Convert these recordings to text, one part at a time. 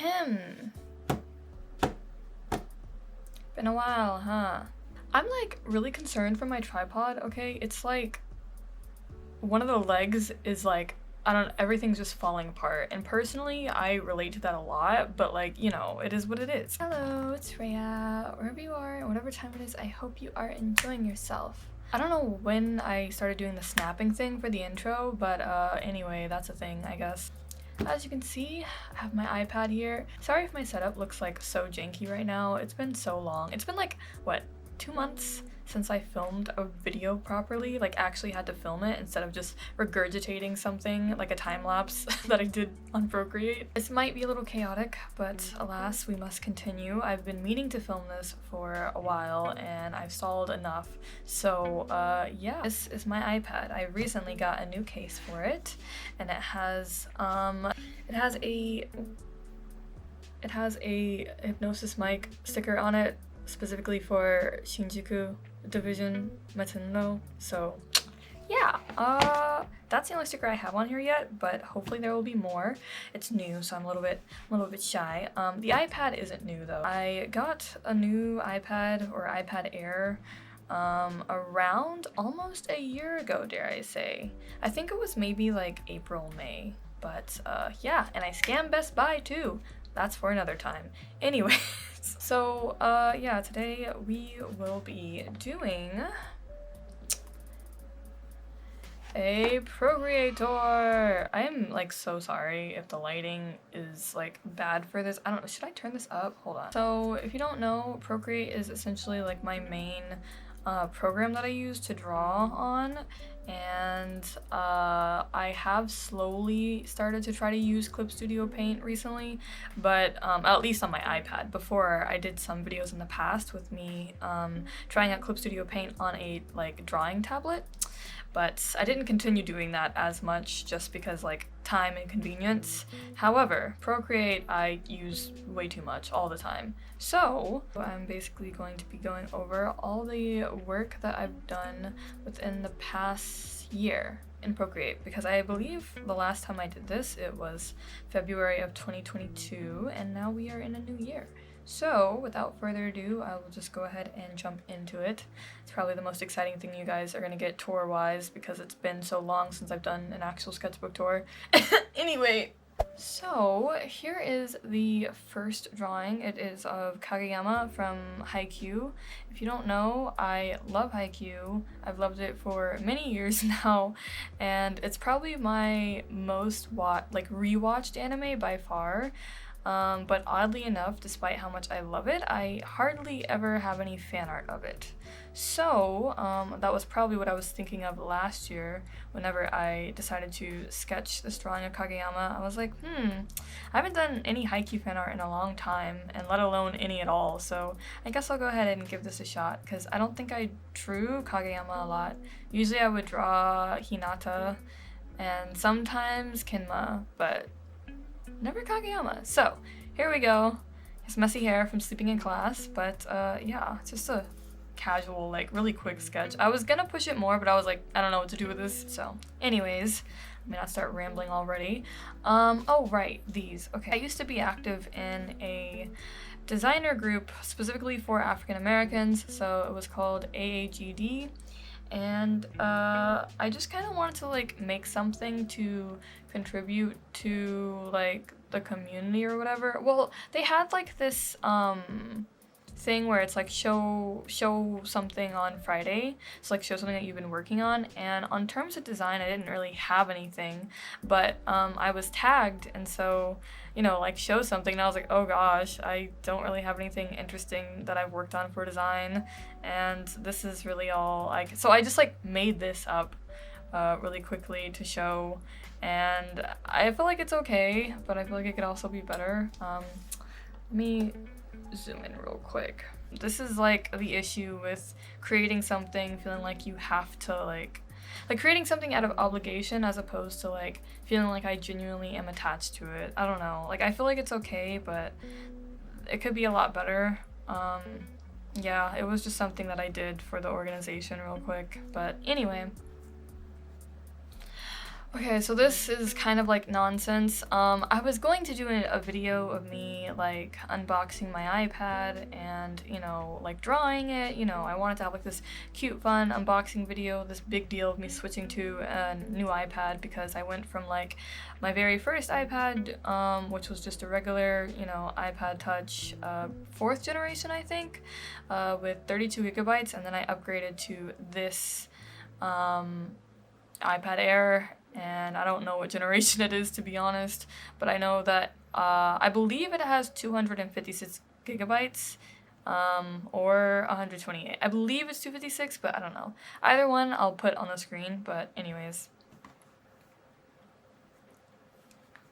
Tim! Been a while, huh? I'm like really concerned for my tripod, okay? It's like one of the legs is like, I don't, everything's just falling apart. And personally, I relate to that a lot, but like, you know, it is what it is. Hello, it's Rhea. Wherever you are and whatever time it is, I hope you are enjoying yourself. I don't know when I started doing the snapping thing for the intro, but anyway, that's a thing, I guess. As you can see, I have my iPad here. Sorry if my setup looks like so janky right now. It's been so long. It's been like, what, 2 months since I filmed a video properly, like actually had to film it instead of just regurgitating something like a time lapse that I did on Procreate. This might be a little chaotic, but alas, we must continue. I've been meaning to film this for a while and I've stalled enough. So yeah, this is my iPad. I recently got a new case for it and it has a hypnosis mic sticker on it specifically for Shinjuku Division Matsuno. So yeah, that's the only sticker I have on here yet, but hopefully there will be more. It's new, so I'm a little bit shy. The iPad isn't new though. I got a new iPad or iPad Air around almost a year ago, dare I say. I think it was maybe like April, May, but yeah, and I scammed Best Buy too. That's for another time. Anyways, so yeah, today we will be doing a Procreate tour. I am like so sorry if the lighting is like bad for this. I don't know, should I turn this up? Hold on. So if you don't know, Procreate is essentially like my main program that I use to draw on, and I have slowly started to try to use Clip Studio Paint recently, but at least on my iPad. Before, I did some videos in the past with me trying out Clip Studio Paint on a like drawing tablet, but I didn't continue doing that as much just because like time and convenience. However, Procreate I use way too much all the time. So I'm basically going to be going over all the work that I've done within the past year in Procreate, because I believe the last time I did this, it was February of 2022, and now we are in a new year. So without further ado, I will just go ahead and jump into it. It's probably the most exciting thing you guys are gonna get tour-wise because it's been so long since I've done an actual sketchbook tour. Anyway, so here is the first drawing. It is of Kageyama from Haikyuu. If you don't know, I love Haikyuu. I've loved it for many years now, and it's probably my most rewatched anime by far. But oddly enough, despite how much I love it, I hardly ever have any fan art of it. So that was probably what I was thinking of last year whenever I decided to sketch this drawing of Kageyama. I was like, I haven't done any Haikyuu fan art in a long time, and let alone any at all, so I guess I'll go ahead and give this a shot, because I don't think I drew Kageyama a lot. Usually I would draw Hinata and sometimes Kinma, but never Kageyama. So here we go. His messy hair from sleeping in class, but yeah, it's just a casual, like really quick sketch. I was gonna push it more, but I was like, I don't know what to do with this. So anyways, I mean, I start rambling already. Oh right, these. Okay, I used to be active in a designer group specifically for African Americans, so it was called AAGD. And I just kind of wanted to like make something to contribute to like the community or whatever. Well, they had like this thing where it's like show something on Friday. So like show something that you've been working on. And on terms of design, I didn't really have anything, but I was tagged, and so you know, like show something, and I was like, oh gosh, I don't really have anything interesting that I've worked on for design, and this is really all like, so I just like made this up really quickly to show, and I feel like it's okay, but I feel like it could also be better. Let me zoom in real quick. This is like the issue with creating something feeling like you have to like creating something out of obligation as opposed to like feeling like I genuinely am attached to it. I don't know, like I feel like it's okay, but it could be a lot better. Yeah, it was just something that I did for the organization real quick, but anyway. Okay, so this is kind of like nonsense. I was going to do a video of me like unboxing my iPad and, you know, like drawing it. You know, I wanted to have like this cute, fun unboxing video, this big deal of me switching to a new iPad because I went from like my very first iPad, which was just a regular, you know, iPad Touch, 4th generation, I think, with 32 gigabytes, and then I upgraded to this iPad Air, and I don't know what generation it is, to be honest, but I know that I believe it has 256 gigabytes, or 128. I believe it's 256, but I don't know. Either one I'll put on the screen, but anyways.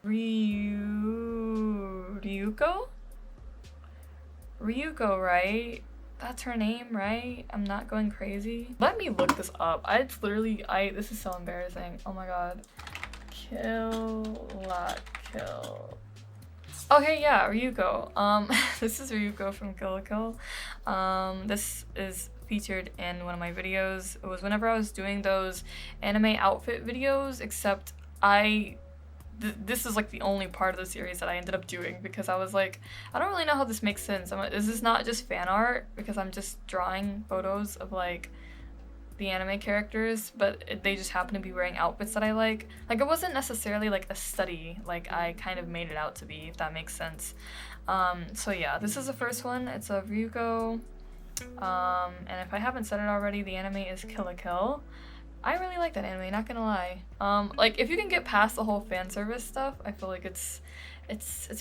Ryuko? Ryuko, right? That's her name, right? I'm not going crazy. Let me look this up. This is so embarrassing. Oh my god. Kill. Okay, yeah, Ryuko. This is Ryuko from Kill la Kill. This is featured in one of my videos. It was whenever I was doing those anime outfit videos, except this is like the only part of the series that I ended up doing because I was like, I don't really know how this makes sense. Is this not just fan art? Because I'm just drawing photos of like the anime characters, but they just happen to be wearing outfits that I like. Like, it wasn't necessarily like a study, like I kind of made it out to be, if that makes sense. So yeah, this is the first one. It's a Ryuko. And if I haven't said it already, the anime is Kill la Kill. I really like that anime, not gonna lie. Like, if you can get past the whole fan service stuff, I feel like it's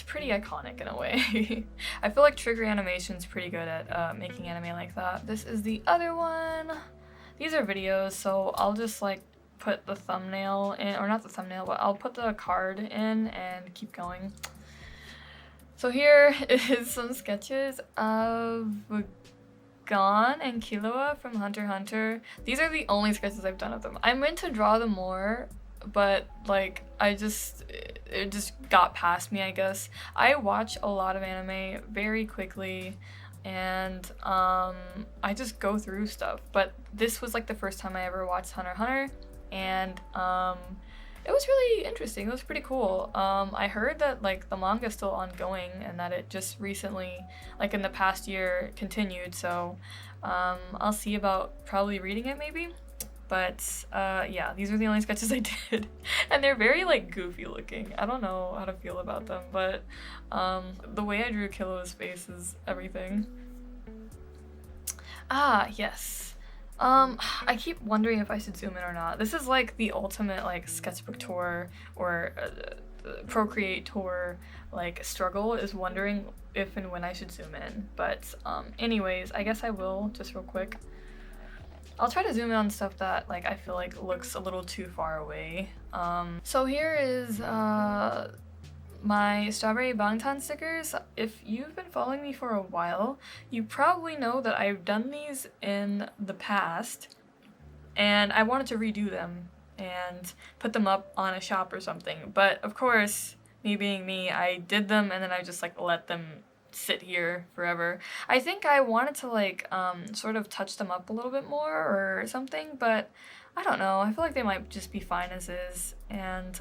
pretty iconic in a way. I feel like Trigger Animation's pretty good at making anime like that. This is the other one. These are videos, so I'll just like put the thumbnail in, or not the thumbnail, but I'll put the card in and keep going. So here is some sketches of Gon and Killua from Hunter x Hunter. These are the only sketches I've done of them. I meant to draw them more, but like it just got past me, I guess. I watch a lot of anime very quickly, and I just go through stuff. But this was like the first time I ever watched Hunter x Hunter, and it was really interesting. It was pretty cool. I heard that like the manga is still ongoing and that it just recently, like in the past year, continued. So I'll see about probably reading it maybe. But yeah, these are the only sketches I did, and they're very like goofy looking. I don't know how to feel about them, but the way I drew Killua's face is everything. Ah, yes. I keep wondering if I should zoom in or not. This is like the ultimate like sketchbook tour or Procreate tour like struggle, is wondering if and when I should zoom in. But anyways, I guess I will just real quick. I'll try to zoom in on stuff that like I feel like looks a little too far away. So here is my strawberry Bangtan stickers. If you've been following me for a while, you probably know that I've done these in the past, and I wanted to redo them and put them up on a shop or something. But of course, me being me, I did them and then I just like let them sit here forever. I think I wanted to like sort of touch them up a little bit more or something, but I don't know. I feel like they might just be fine as is. And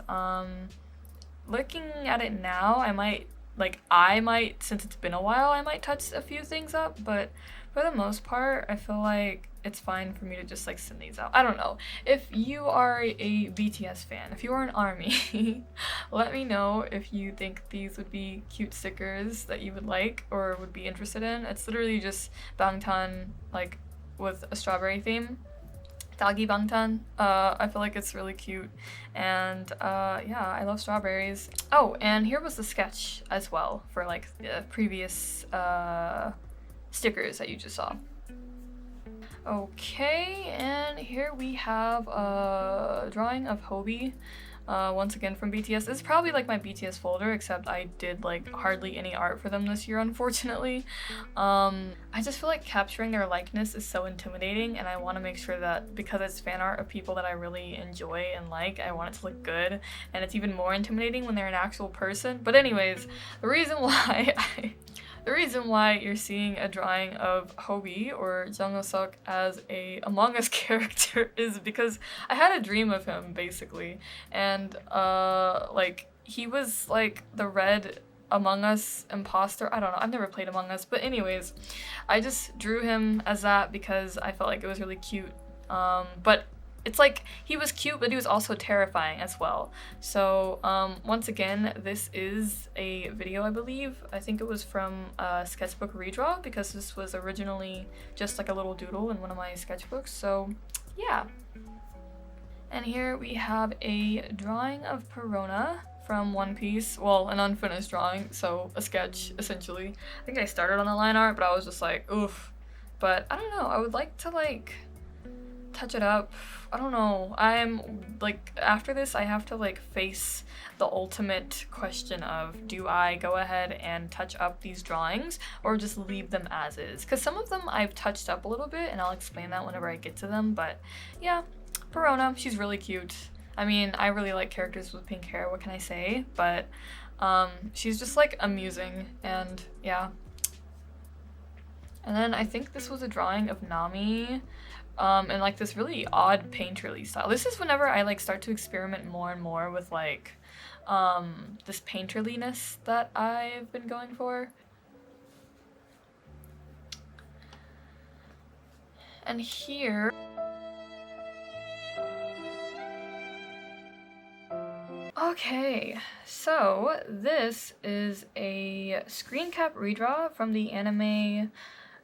looking at it now, I might, since it's been a while, I might touch a few things up, but for the most part, I feel like it's fine for me to just like send these out. I don't know. If you are a BTS fan, if you are an ARMY, let me know if you think these would be cute stickers that you would like or would be interested in. It's literally just Bangtan, like, with a strawberry theme. Dagi Bangtan. I feel like it's really cute, and yeah, I love strawberries. Oh, and here was the sketch as well for like the previous stickers that you just saw. Okay, and here we have a drawing of Hobie. Once again from BTS. This is probably like my BTS folder, except I did like hardly any art for them this year, unfortunately. I just feel like capturing their likeness is so intimidating, and I want to make sure that because it's fan art of people that I really enjoy and like, I want it to look good, and it's even more intimidating when they're an actual person. But anyways, the reason why The reason why you're seeing a drawing of Hobie or Jung Suk as a Among Us character is because I had a dream of him basically, and like he was like the red Among Us imposter. I don't know. I've never played Among Us, but anyways, I just drew him as that because I felt like it was really cute. But it's like he was cute, but he was also terrifying as well. So once again, this is a video, I believe. I think it was from Sketchbook Redraw because this was originally just like a little doodle in one of my sketchbooks. So yeah. And here we have a drawing of Perona from One Piece. Well, an unfinished drawing, so a sketch essentially. I think I started on the line art, but I was just like, oof. But I don't know. I would like to like touch it up. I don't know. I'm like, after this I have to like face the ultimate question of, do I go ahead and touch up these drawings or just leave them as is? Because some of them I've touched up a little bit and I'll explain that whenever I get to them. But yeah, Perona, she's really cute. I mean, I really like characters with pink hair, what can I say? But she's just like amusing, and yeah. And then I think this was a drawing of Nami and like this really odd painterly style. This is whenever I like start to experiment more and more with like this painterliness that I've been going for. And here, okay, so this is a screen cap redraw from the anime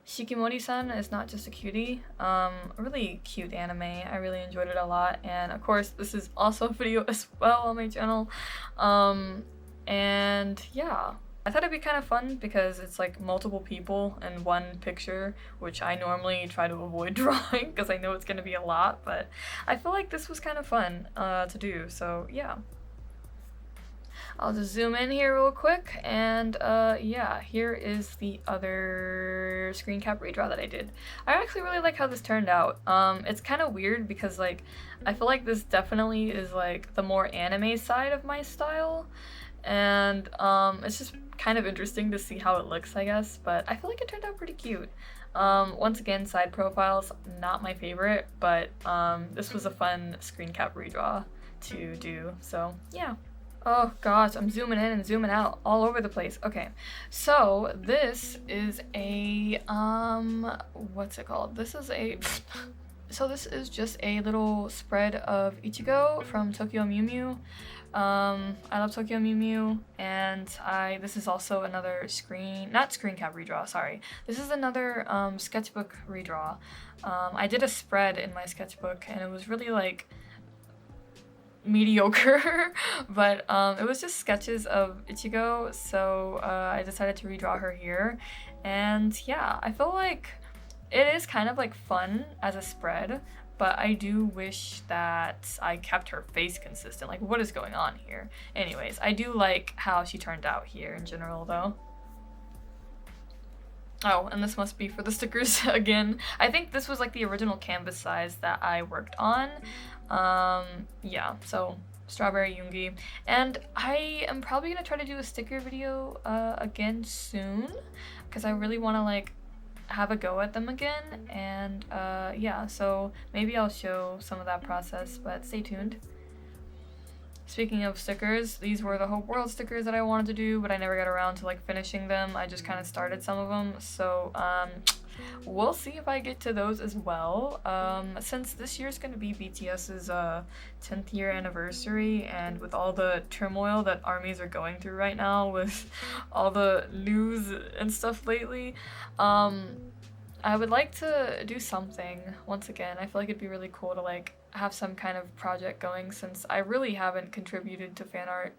Shikimori-san Is Not Just a Cutie. A really cute anime. I really enjoyed it a lot, and of course this is also a video as well on my channel. And yeah, I thought it'd be kind of fun because it's like multiple people in one picture, which I normally try to avoid drawing because I know it's gonna be a lot, but I feel like this was kind of fun to do, so yeah. I'll just zoom in here real quick, and yeah, here is the other screen cap redraw that I did. I actually really like how this turned out. It's kind of weird because like I feel like this definitely is like the more anime side of my style, and it's just kind of interesting to see how it looks, I guess, but I feel like it turned out pretty cute. Once again, side profiles, not my favorite, but this was a fun screen cap redraw to do, so yeah. Oh gosh, I'm zooming in and zooming out all over the place. Okay, so this is a, what's it called? This is a, so this is just a little spread of Ichigo from Tokyo Mew Mew. I love Tokyo Mew Mew, and this is also another not screen cap redraw, sorry. This is another sketchbook redraw. I did a spread in my sketchbook, and it was really like, mediocre, but it was just sketches of Ichigo, so I decided to redraw her here, and yeah, I feel like it is kind of like fun as a spread, but I do wish that I kept her face consistent. Like, what is going on here? Anyways, I do like how she turned out here in general though. Oh, and this must be for the stickers again. I think this was like the original canvas size that I worked on. Yeah, so Strawberry Yoongi. And I am probably gonna try to do a sticker video again soon, because I really want to like have a go at them again, and yeah, so maybe I'll show some of that process, but stay tuned. Speaking of stickers, these were the Hope World stickers that I wanted to do, but I never got around to like finishing them. I just kind of started some of them, so we'll see if I get to those as well. Since this year's going to be BTS's 10th year anniversary, and with all the turmoil that armies are going through right now with all the news and stuff lately, I would like to do something. Once again, I feel like it'd be really cool to like have some kind of project going, since I really haven't contributed to fan art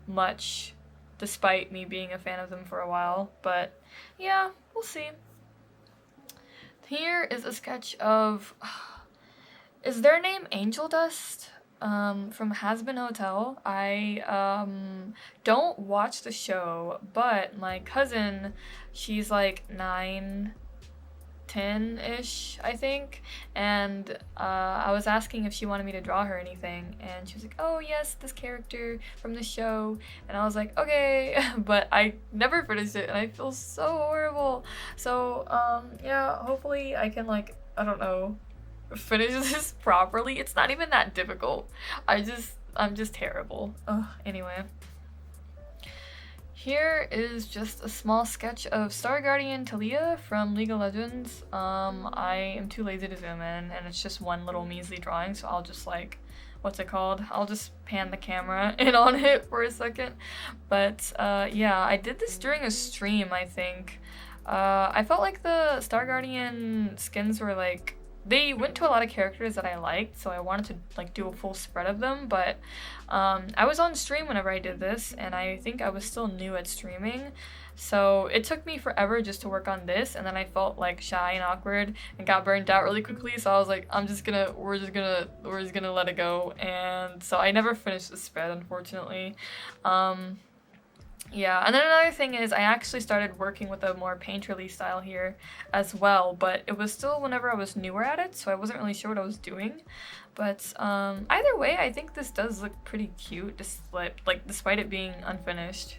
much, despite me being a fan of them for a while, but yeah, we'll see. Here is a sketch of, is their name Angel Dust? From Has Been Hotel. I don't watch the show, but my cousin, she's like 9, 10-ish, I think, and I was asking if she wanted me to draw her anything, and she was like, oh yes, this character from the show, and I was like, okay, but I never finished it, and I feel so horrible. So, yeah, hopefully I can, like, I don't know, finish this properly. It's not even that difficult. I'm just terrible. Ugh, anyway. Here is just a small sketch of Star Guardian Talia from League of Legends. I am too lazy to zoom in, and it's just one little measly drawing, so I'll just like, what's it called? I'll just pan the camera in on it for a second. But yeah, I did this during a stream, I think. I felt like the Star Guardian skins were like, they went to a lot of characters that I liked, so I wanted to like do a full spread of them, but I was on stream whenever I did this, and I think I was still new at streaming, so it took me forever just to work on this, and then I felt like shy and awkward and got burned out really quickly, so I was like, we're just gonna let it go, and so I never finished the spread, unfortunately. Yeah, and then another thing is I actually started working with a more painterly style here as well, but it was still whenever I was newer at it, so I wasn't really sure what I was doing. But either way, I think this does look pretty cute, despite it being unfinished.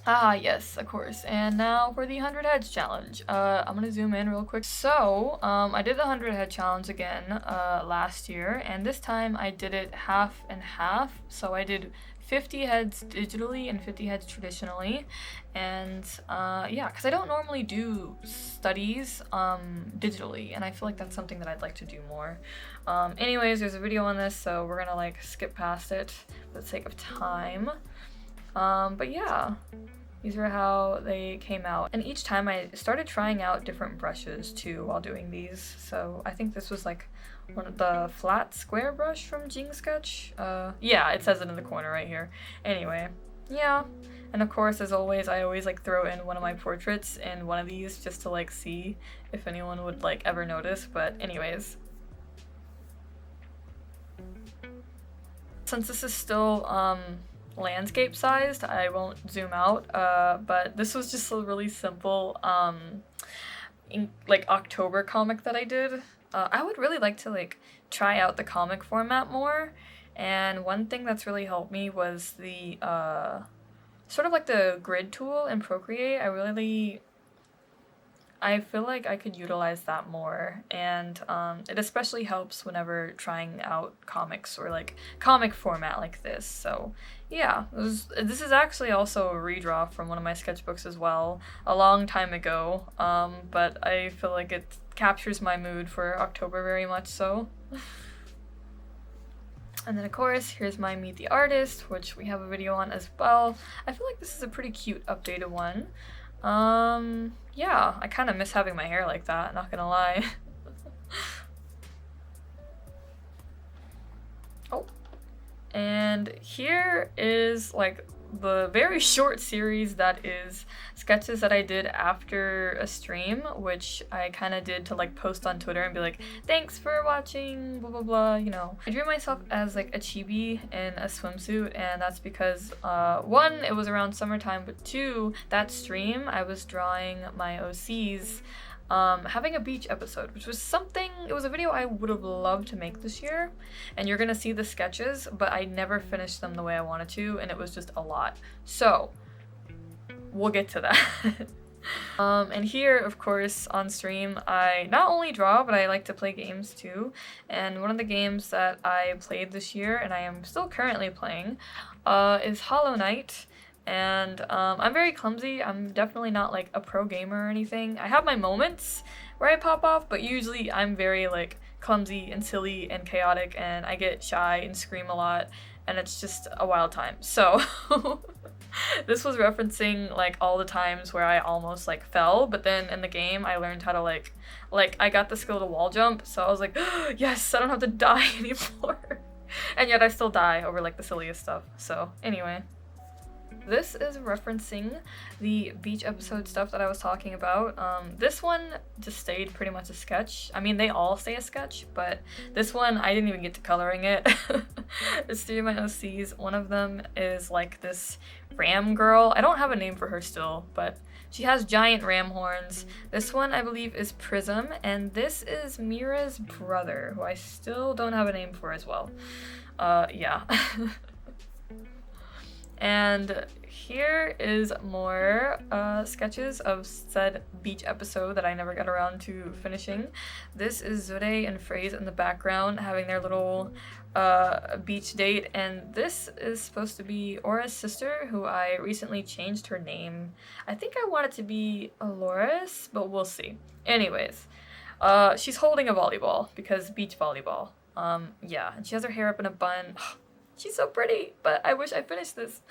Ah, yes, of course. And now for the 100 heads challenge. I'm gonna zoom in real quick. So, I did the 100 head challenge again last year, and this time I did it half and half. So I did 50 heads digitally and 50 heads traditionally, and yeah, because I don't normally do studies digitally, and I feel like that's something that I'd like to do more. Anyways, there's a video on this, so we're gonna like skip past it for the sake of time. But yeah, these are how they came out, and each time I started trying out different brushes too while doing these, so I think this was like one of the flat square brush from Jing Sketch. Yeah, it says it in the corner right here. Anyway, yeah, and of course, as always, I always like throw in one of my portraits in one of these just to like see if anyone would like ever notice, but anyways. Since this is still landscape sized, I won't zoom out, but this was just a really simple like October comic that I did. I would really like to like try out the comic format more, and one thing that's really helped me was the sort of like the grid tool in Procreate. I feel like I could utilize that more, and it especially helps whenever trying out comics or like comic format like this. So yeah, this is actually also a redraw from one of my sketchbooks as well, a long time ago, but I feel like it captures my mood for October very much so. And then of course, here's my Meet the Artist, which we have a video on as well. I feel like this is a pretty cute updated one. Yeah, I kind of miss having my hair like that, not gonna lie. Oh, and here is like the very short series that is sketches that I did after a stream, which I kind of did to like post on Twitter and be like, thanks for watching, blah blah blah, you know. I drew myself as like a chibi in a swimsuit, and that's because one, it was around summertime, but two, that stream I was drawing my OCs having a beach episode, which was something, it was a video I would have loved to make this year, and you're gonna see the sketches, but I never finished them the way I wanted to, and it was just a lot. So, we'll get to that. And here, of course, on stream, I not only draw, but I like to play games too, and one of the games that I played this year, and I am still currently playing, is Hollow Knight. And I'm very clumsy. I'm definitely not like a pro gamer or anything. I have my moments where I pop off, but usually I'm very like clumsy and silly and chaotic, and I get shy and scream a lot, and it's just a wild time. So this was referencing like all the times where I almost like fell, but then in the game I learned how to like I got the skill to wall jump, so I was like, oh, yes, I don't have to die anymore. And yet I still die over like the silliest stuff. So anyway. This is referencing the beach episode stuff that I was talking about. This one just stayed pretty much a sketch. I mean, they all stay a sketch, but this one, I didn't even get to coloring it. It's three of my OCs. One of them is like this ram girl. I don't have a name for her still, but She has giant ram horns. This one, I believe, is Prism, and this is Mira's brother, who I still don't have a name for as well. Yeah. And here is more sketches of said beach episode that I never got around to finishing. This is Zure and Phrase in the background having their little beach date, and this is supposed to be Aura's sister, who I recently changed her name. I think I want it to be Aloris, but we'll see. Anyways, she's holding a volleyball because beach volleyball. Yeah, and she has her hair up in a bun. She's so pretty, but I wish I finished this.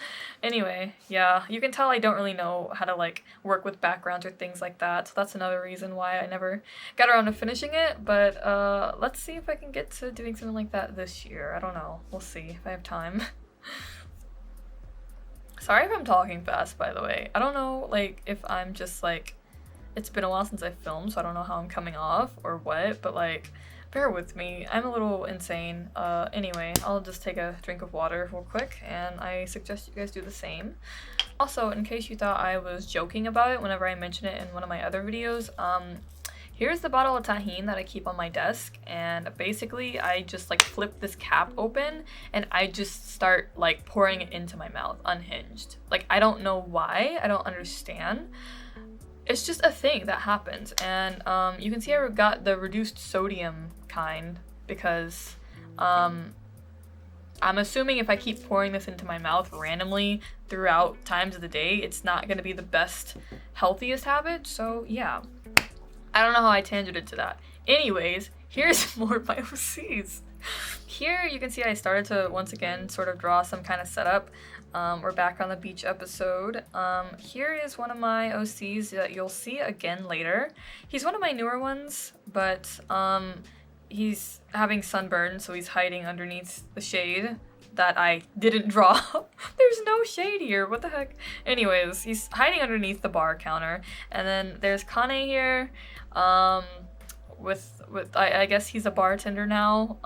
Anyway, yeah, you can tell I don't really know how to like work with backgrounds or things like that, so that's another reason why I never got around to finishing it, but let's see if I can get to doing something like that this year. I don't know. We'll see if I have time. Sorry if I'm talking fast, by the way. I don't know, like, if I'm just like, it's been a while since I filmed, so I don't know how I'm coming off or what, but like, bear with me. I'm a little insane. Anyway, I'll just take a drink of water real quick, and I suggest you guys do the same. Also, in case you thought I was joking about it whenever I mention it in one of my other videos, here's the bottle of tahini that I keep on my desk, and basically I just like flip this cap open and I just start like pouring it into my mouth, unhinged. Like, I don't know why, I don't understand. It's just a thing that happens, and you can see I got the reduced sodium kind because I'm assuming if I keep pouring this into my mouth randomly throughout times of the day, it's not going to be the best, healthiest habit, so yeah. I don't know how I tangented to that. Anyways, here's more of my OCs. Here you can see I started to once again sort of draw some kind of setup. We're back on the beach episode. Here is one of my OCs that you'll see again later. He's one of my newer ones, but he's having sunburn, so he's hiding underneath the shade that I didn't draw. There's no shade here, what the heck? Anyways, he's hiding underneath the bar counter, and then there's Kane here, I guess he's a bartender now.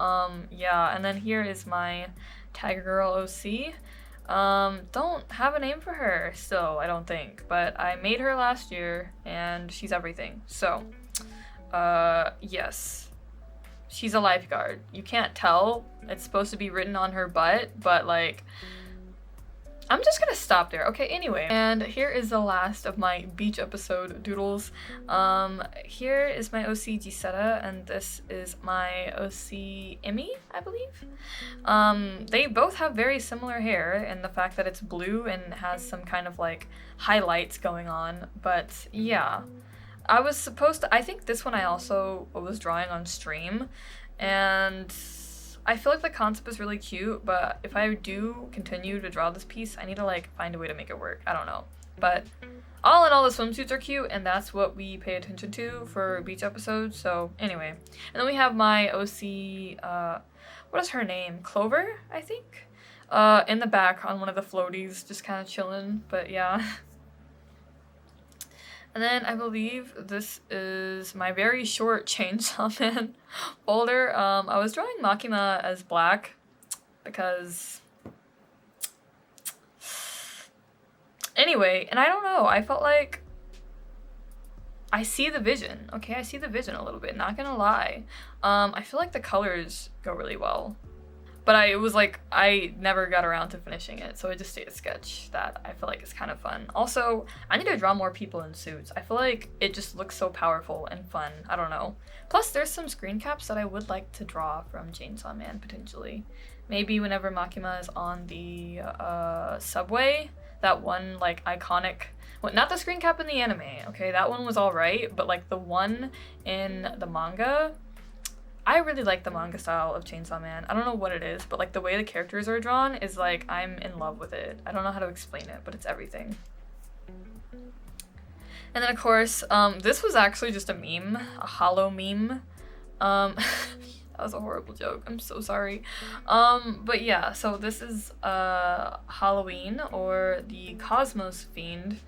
Yeah, and then here is my Tiger Girl OC. Don't have a name for her still, I don't think, but I made her last year and she's everything. So, yes. She's a lifeguard. You can't tell. It's supposed to be written on her butt, but like, I'm just gonna stop there. Okay, anyway. And here is the last of my beach episode doodles. Here is my OC Gisetta, and this is my OC Emmy, I believe. They both have very similar hair in the fact that it's blue and has some kind of like highlights going on, but yeah. I think this one I also was drawing on stream, and I feel like the concept is really cute, but if I do continue to draw this piece, I need to like find a way to make it work. I don't know. But all in all, the swimsuits are cute, and that's what we pay attention to for beach episodes. So anyway, and then we have my OC, what is her name? Clover, I think? In the back on one of the floaties, just kind of chilling, but yeah. And then I believe this is my very short Chainsaw Man folder. I was drawing Makima as black because... Anyway, and I don't know, I felt like I see the vision. Okay, I see the vision a little bit, not gonna lie. I feel like the colors go really well. But I never got around to finishing it, so I just stayed a sketch that I feel like is kind of fun. Also, I need to draw more people in suits. I feel like it just looks so powerful and fun. I don't know. Plus, there's some screen caps that I would like to draw from Chainsaw Man, potentially. Maybe whenever Makima is on the subway, that one, like, iconic... Well, not the screen cap in the anime, okay? That one was alright, but, like, the one in the manga... I really like the manga style of Chainsaw Man. I don't know what it is, but like the way the characters are drawn is like, I'm in love with it. I don't know how to explain it, but it's everything. And then of course, this was actually just a meme, a hollow meme. That was a horrible joke, I'm so sorry. But yeah, so this is Halloween, or the Cosmos Fiend.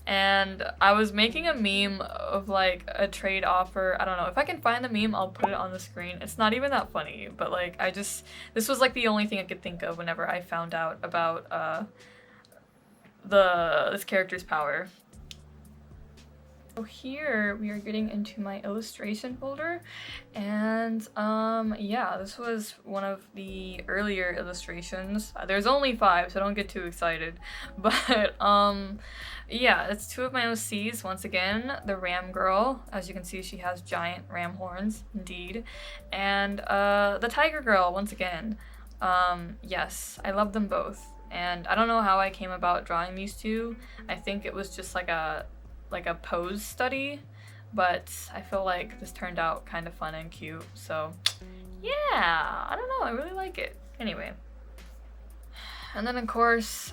And I was making a meme of like a trade offer. I don't know, if I can find the meme, I'll put it on the screen. It's not even that funny, but like this was like the only thing I could think of whenever I found out about this character's power. So here we are getting into my illustration folder, and yeah, this was one of the earlier illustrations. There's only 5, so don't get too excited. But yeah, it's 2 of my OCs. Once again, the ram girl. As you can see, she has giant ram horns, indeed. And the tiger girl, once again. Yes, I love them both. And I don't know how I came about drawing these 2. I think it was just like a pose study, but I feel like this turned out kind of fun and cute. So yeah, I don't know, I really like it. Anyway, and then of course,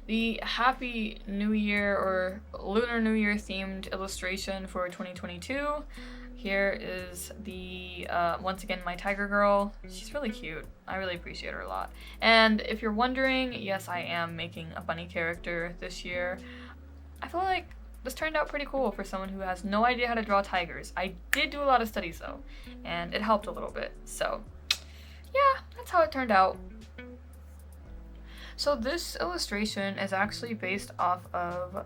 the Happy New Year or Lunar New Year themed illustration for 2022. Here is the, once again, my tiger girl. She's really cute. I really appreciate her a lot. And if you're wondering, yes, I am making a bunny character this year. I feel like this turned out pretty cool for someone who has no idea how to draw tigers. I did do a lot of studies though, and it helped a little bit. So yeah, that's how it turned out. So this illustration is actually based off of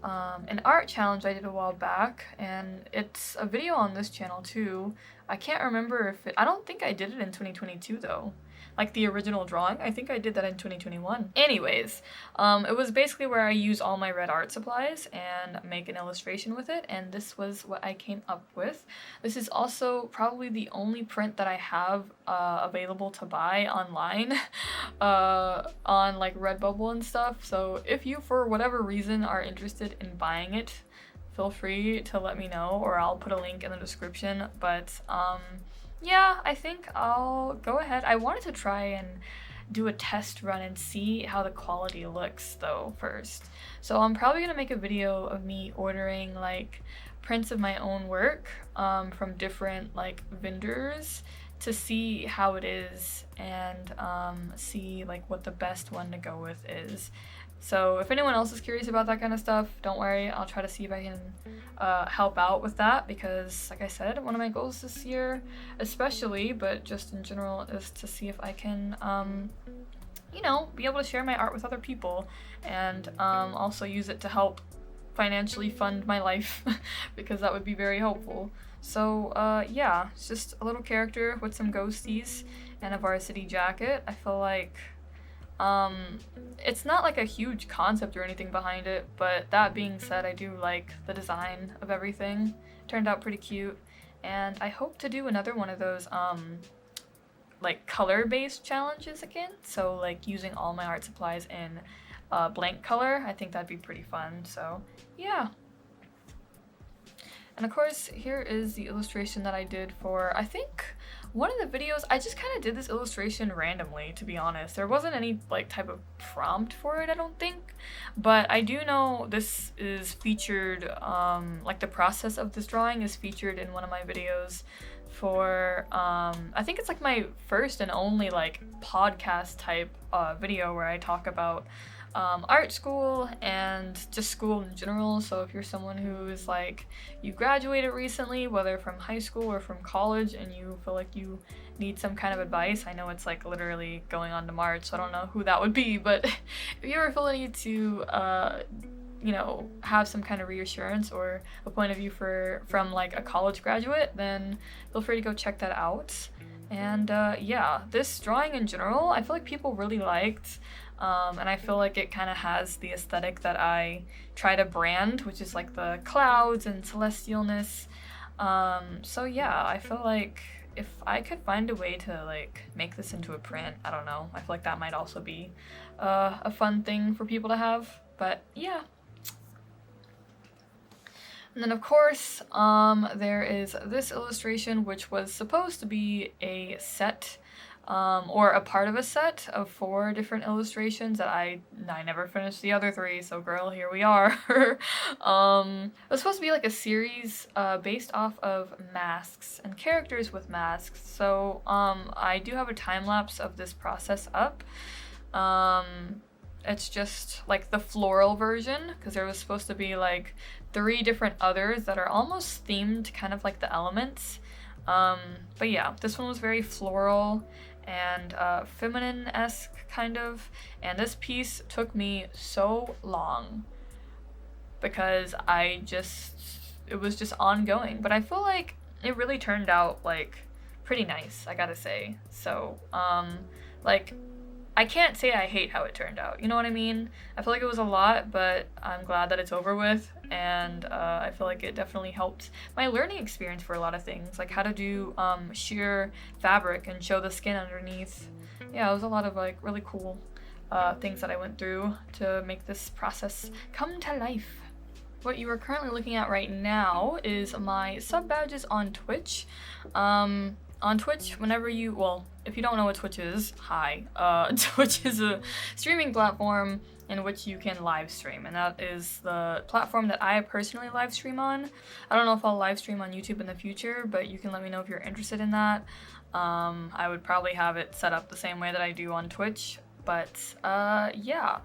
an art challenge I did a while back, and it's a video on this channel too. I can't remember if I don't think I did it in 2022 though. Like the original drawing, I think I did that in 2021. Anyways, it was basically where I use all my red art supplies and make an illustration with it, and this was what I came up with. This is also probably the only print that I have available to buy online on like Redbubble and stuff, so if you for whatever reason are interested in buying it, feel free to let me know, or I'll put a link in the description. But yeah, I think I'll go ahead. I wanted to try and do a test run and see how the quality looks though first. So I'm probably gonna make a video of me ordering like prints of my own work from different like vendors to see how it is and see like what the best one to go with is. So if anyone else is curious about that kind of stuff, don't worry, I'll try to see if I can help out with that, because like I said, one of my goals this year especially, but just in general, is to see if I can you know, be able to share my art with other people, and also use it to help financially fund my life because that would be very helpful. So yeah, it's just a little character with some ghosties and a varsity jacket. I feel like it's not like a huge concept or anything behind it, but that being said, I do like the design of everything. It turned out pretty cute, and I hope to do another one of those like color-based challenges again, so like using all my art supplies in blank color. I think that'd be pretty fun, so yeah. And of course, here is the illustration that I did for, I think, one of the videos. I just kind of did this illustration randomly, to be honest. There wasn't any like type of prompt for it, I don't think. But I do know this is featured, like the process of this drawing is featured in one of my videos for, I think it's like my first and only like podcast type video where I talk about art school and just school in general. So if you're someone who is like, you graduated recently, whether from high school or from college, and you feel like you need some kind of advice, I know it's like literally going on to March, so I don't know who that would be, but if you ever feel the need to you know, have some kind of reassurance or a point of view from like a college graduate, then feel free to go check that out. And yeah, this drawing in general, I feel like people really liked. And I feel like it kind of has the aesthetic that I try to brand, which is like the clouds and celestialness. So yeah, I feel like if I could find a way to like make this into a print, I don't know, I feel like that might also be a fun thing for people to have. But yeah. And then of course, there is this illustration, which was supposed to be a set, or a part of a set of 4 different illustrations that I never finished the other 3, so girl, here we are. It was supposed to be like a series based off of masks and characters with masks, so I do have a time-lapse of this process up. It's just like the floral version, because there was supposed to be like 3 different others that are almost themed kind of like the elements. But yeah, this one was very floral and feminine-esque kind of, and this piece took me so long. because it was just ongoing. But I feel like it really turned out like pretty nice, I gotta say. So, like, I can't say I hate how it turned out. You know what I mean? I feel like it was a lot, but I'm glad that it's over with, and I feel like it definitely helped my learning experience for a lot of things, like how to do sheer fabric and show the skin underneath. Yeah, it was a lot of like really cool things that I went through to make this process come to life. What you are currently looking at right now is my sub badges on Twitch. On Twitch, if you don't know what Twitch is, hi. Twitch is a streaming platform in which you can live stream, and that is the platform that I personally live stream on. I don't know if I'll live stream on YouTube in the future, but you can let me know if you're interested in that. I would probably have it set up the same way that I do on Twitch, but yeah.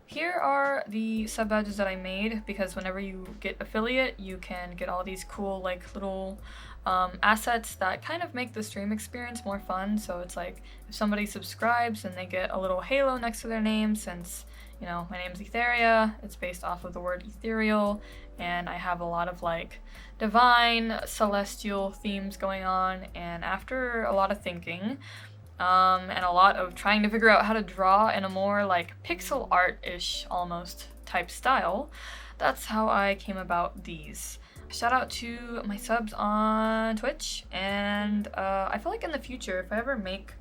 Here are the sub badges that I made, because whenever you get affiliate, you can get all these cool like little assets that kind of make the stream experience more fun. So it's like if somebody subscribes and they get a little halo next to their name, since, you know, my name's Etheria, it's based off of the word ethereal, and I have a lot of like divine, celestial themes going on, and after a lot of thinking, and a lot of trying to figure out how to draw in a more like pixel art-ish almost type style, that's how I came about these. Shout out to my subs on Twitch, and I feel like in the future, if I ever make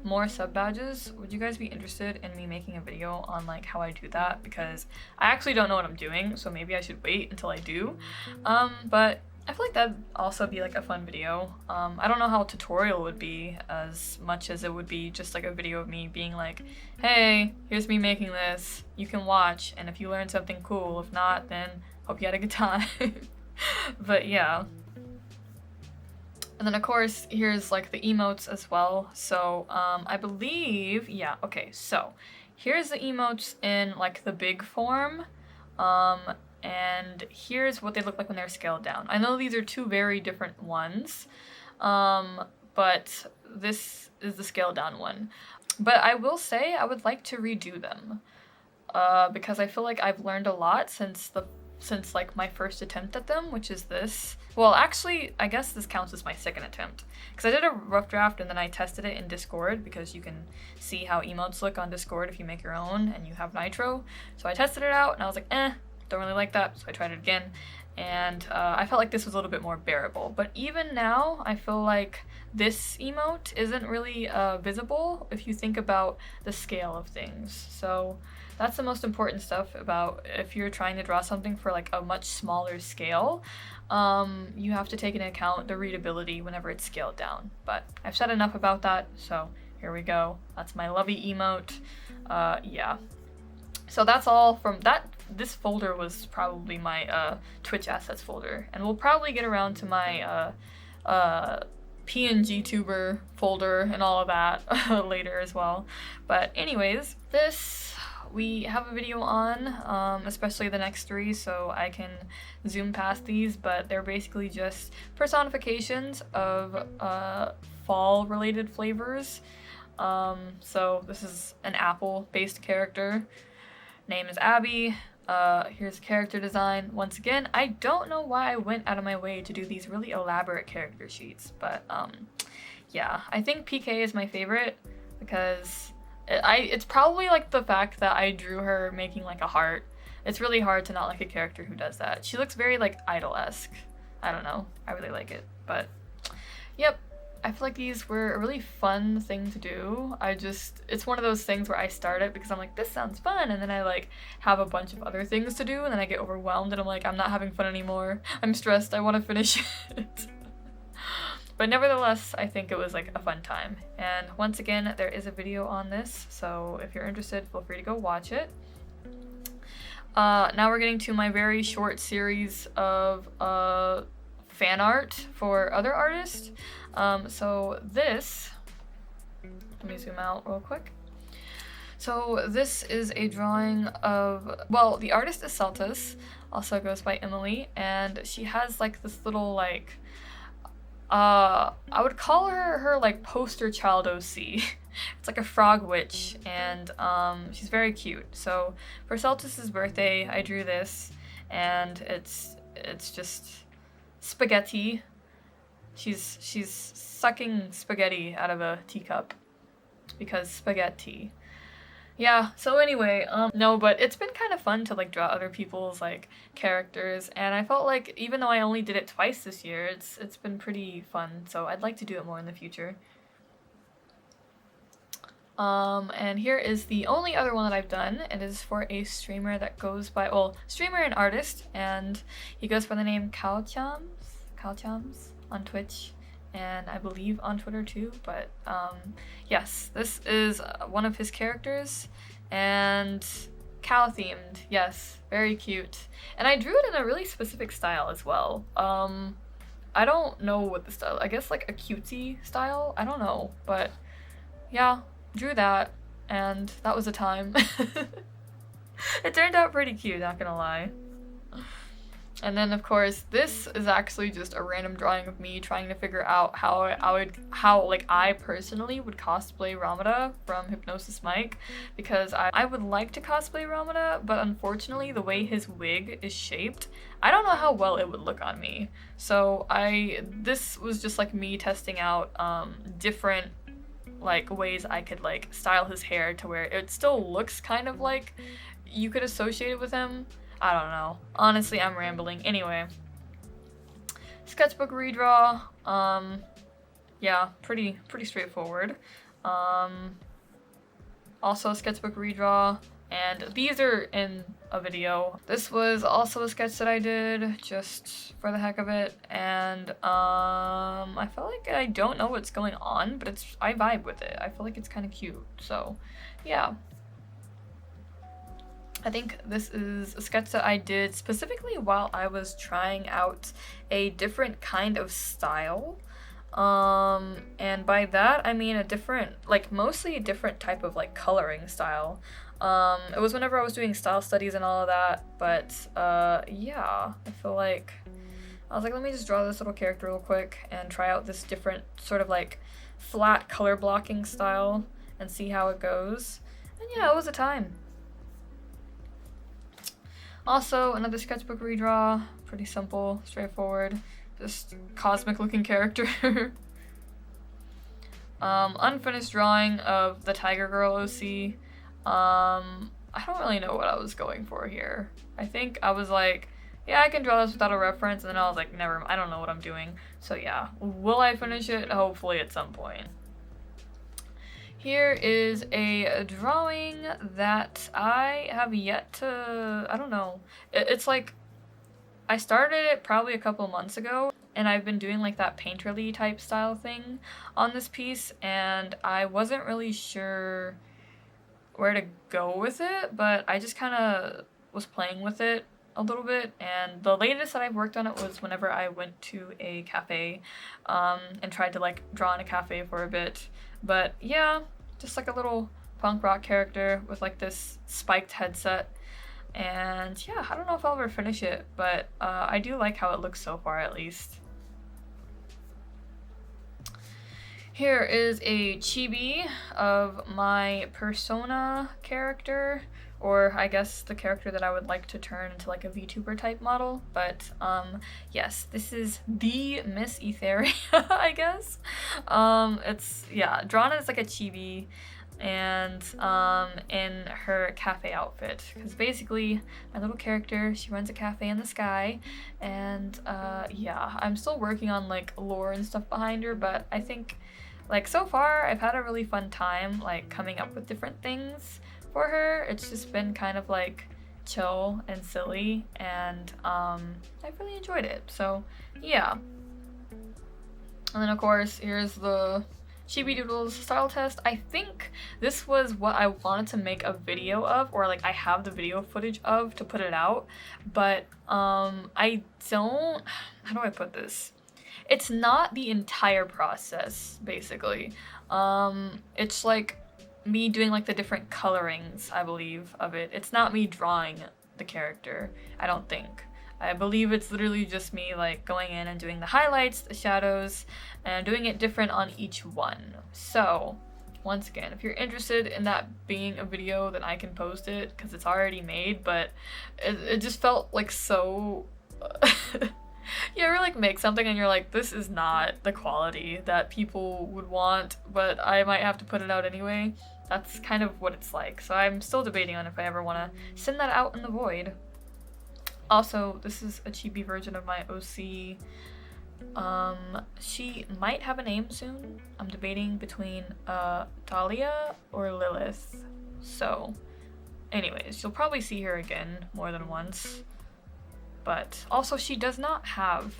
more sub badges, would you guys be interested in me making a video on like how I do that? Because I actually don't know what I'm doing, so maybe I should wait until I do. But I feel like that'd also be like a fun video. I don't know how a tutorial would be as much as it would be just like a video of me being like, hey, here's me making this, you can watch, and if you learn something cool, if not, then hope you had a good time. But yeah. And then of course, here's like the emotes as well. So I believe, yeah, okay, so here's the emotes in like the big form. And here's what they look like when they're scaled down. I know these are two very different ones, but this is the scaled down one. But I will say I would like to redo them, because I feel like I've learned a lot since like my first attempt at them, which is this. Well, actually, I guess this counts as my second attempt, because I did a rough draft and then I tested it in Discord, because you can see how emotes look on Discord if you make your own and you have Nitro. So I tested it out and I was like, don't really like that, so I tried it again, and I felt like this was a little bit more bearable. But even now, I feel like this emote isn't really visible if you think about the scale of things. So that's the most important stuff about if you're trying to draw something for like a much smaller scale. You have to take into account the readability whenever it's scaled down. But I've said enough about that, so here we go. That's my lovey emote. Yeah. So that's all from that. This folder was probably my Twitch assets folder, and we'll probably get around to my PNG tuber folder and all of that later as well. But anyways, this we have a video on, especially the next three, so I can zoom past these, but they're basically just personifications of fall related flavors. So this is an apple based character. Name is Abby. Here's character design. Once again, I don't know why I went out of my way to do these really elaborate character sheets, but yeah, I think PK is my favorite because it's probably like the fact that I drew her making like a heart. It's really hard to not like a character who does that. She looks very like idol-esque. I don't know. I really like it, but yep. I feel like these were a really fun thing to do. It's one of those things where I start it because I'm like, this sounds fun, and then I like have a bunch of other things to do, and then I get overwhelmed and I'm like, I'm not having fun anymore. I'm stressed, I want to finish it. But nevertheless, I think it was like a fun time. And once again, there is a video on this, so if you're interested, feel free to go watch it. Now we're getting to my very short series of fan art for other artists. So this, let me zoom out real quick. So this is a drawing of, well, the artist is Celtis, also goes by Emily, and she has like this little like, I would call her like poster child OC. It's like a frog witch, and she's very cute. So for Celtus's birthday, I drew this, and it's just spaghetti. She's sucking spaghetti out of a teacup because spaghetti. Yeah, so anyway, no, but it's been kind of fun to like draw other people's like characters, and I felt like even though I only did it twice this year, it's been pretty fun, so I'd like to do it more in the future. And here is the only other one that I've done. It is for a streamer that goes by, well, streamer and artist, and he goes by the name Calchams on Twitch, and I believe on Twitter too, but yes, this is one of his characters, and cow themed, yes, very cute. And I drew it in a really specific style as well. I don't know what the style, I guess like a cutesy style, I don't know, but yeah, drew that, and that was a time. It turned out pretty cute, not gonna lie. And then of course this is actually just a random drawing of me trying to figure out how like I personally would cosplay Ramada from Hypnosis Mike, because I would like to cosplay Ramada, but unfortunately the way his wig is shaped, I don't know how well it would look on me. So this was just like me testing out different like ways I could like style his hair to where it still looks kind of like you could associate it with him. I don't know. Honestly, I'm rambling. Anyway. Sketchbook redraw. Yeah, pretty straightforward. Also a sketchbook redraw. And these are in a video. This was also a sketch that I did just for the heck of it. And I feel like I don't know what's going on, but I vibe with it. I feel like it's kind of cute. So yeah. I think this is a sketch that I did specifically while I was trying out a different kind of style. And by that I mean a different, like mostly a different type of like coloring style. It was whenever I was doing style studies and all of that, but yeah, I feel like I was like, let me just draw this little character real quick and try out this different sort of like flat color blocking style and see how it goes. And yeah, it was a time. Also, another sketchbook redraw, pretty simple, straightforward, just cosmic looking character. Unfinished drawing of the Tiger Girl OC. I don't really know what I was going for here. I think I was like, yeah, I can draw this without a reference, and then I was like, never, I don't know what I'm doing. So yeah, will I finish it? Hopefully at some point. Here is a drawing that I have yet to, I don't know. It's like, I started it probably a couple months ago, and I've been doing like that painterly type style thing on this piece, and I wasn't really sure where to go with it, but I just kind of was playing with it a little bit, and the latest that I've worked on it was whenever I went to a cafe and tried to like draw in a cafe for a bit. But yeah, just like a little punk rock character with like this spiked headset. And yeah, I don't know if I'll ever finish it, but I do like how it looks so far at least. Here is a chibi of my persona character, or I guess the character that I would like to turn into like a VTuber type model. But yes, this is the Miss Etheria, I guess. It's, yeah, drawn as like a chibi, and in her cafe outfit, because basically my little character, she runs a cafe in the sky, and yeah, I'm still working on like lore and stuff behind her, but I think like so far I've had a really fun time like coming up with different things for her. It's just been kind of like chill and silly, and I've really enjoyed it, so yeah. And then of course here's the Chibi Doodles style test. I think this was what I wanted to make a video of, or like I have the video footage of to put it out, but I don't, how do I put this? It's not the entire process, basically. It's like me doing like the different colorings, I believe, of it. It's not me drawing the character, I don't think. I believe it's literally just me like going in and doing the highlights, the shadows, and doing it different on each one. So once again, if you're interested in that being a video, then I can post it because it's already made, but it just felt like so... You ever like make something and you're like, this is not the quality that people would want, but I might have to put it out anyway? That's kind of what it's like. So I'm still debating on if I ever want to send that out in the void. Also, this is a chibi version of my OC. She might have a name soon. I'm debating between Dahlia or Lilith. So, anyways, you'll probably see her again more than once. But also, she does not have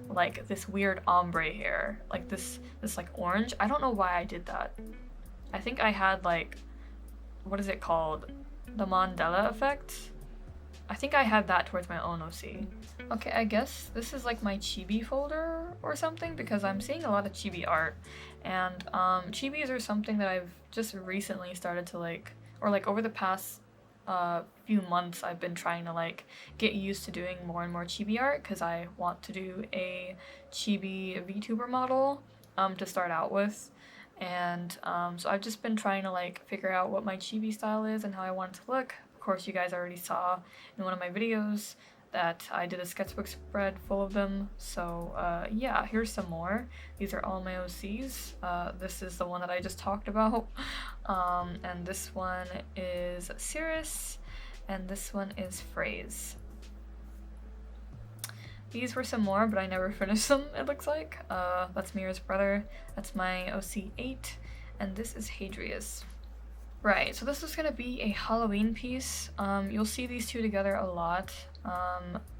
like this weird ombre hair, like this like orange. I don't know why I did that. I think I had like, what is it called? The Mandela effect? I think I had that towards my own OC. Okay, I guess this is like my chibi folder or something because I'm seeing a lot of chibi art, and chibis are something that I've just recently started to like, or like over the past few months I've been trying to like get used to doing more and more chibi art because I want to do a chibi VTuber model to start out with. And so I've just been trying to like figure out what my chibi style is and how I want it to look. Of course, you guys already saw in one of my videos that I did a sketchbook spread full of them. So yeah, here's some more. These are all my OCs. This is the one that I just talked about. And this one is Cirrus, and this one is Phrase. These were some more, but I never finished them, it looks like. That's Mira's brother. That's my OC8, and this is Hadrius. Right, so this is gonna be a Halloween piece. You'll see these two together a lot.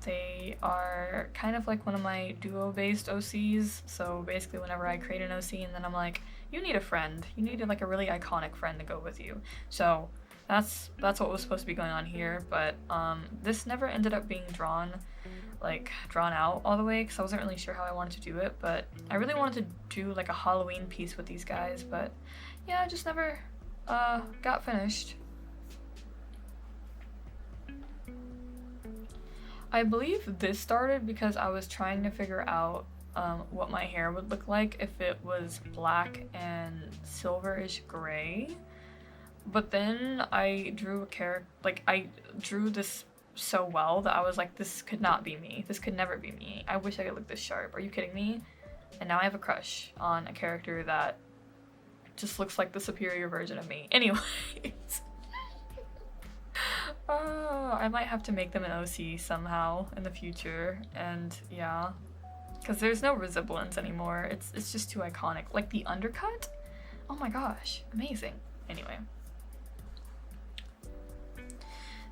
They are kind of like one of my duo-based OCs, so basically whenever I create an OC and then I'm like, you need a friend. You need like a really iconic friend to go with you. So that's what was supposed to be going on here, but this never ended up being drawn out all the way because I wasn't really sure how I wanted to do it, but I really wanted to do like a Halloween piece with these guys, but yeah, it just never got finished. I believe this started because I was trying to figure out what my hair would look like if it was black and silverish gray. But then I drew a character, like I drew this so well that I was like, this could not be me. This could never be me. I wish I could look this sharp. Are you kidding me? And now I have a crush on a character that just looks like the superior version of me. Anyways. I might have to make them an OC somehow in the future, and yeah, because there's no resemblance anymore. It's just too iconic. Like the undercut? Oh my gosh, amazing. Anyway.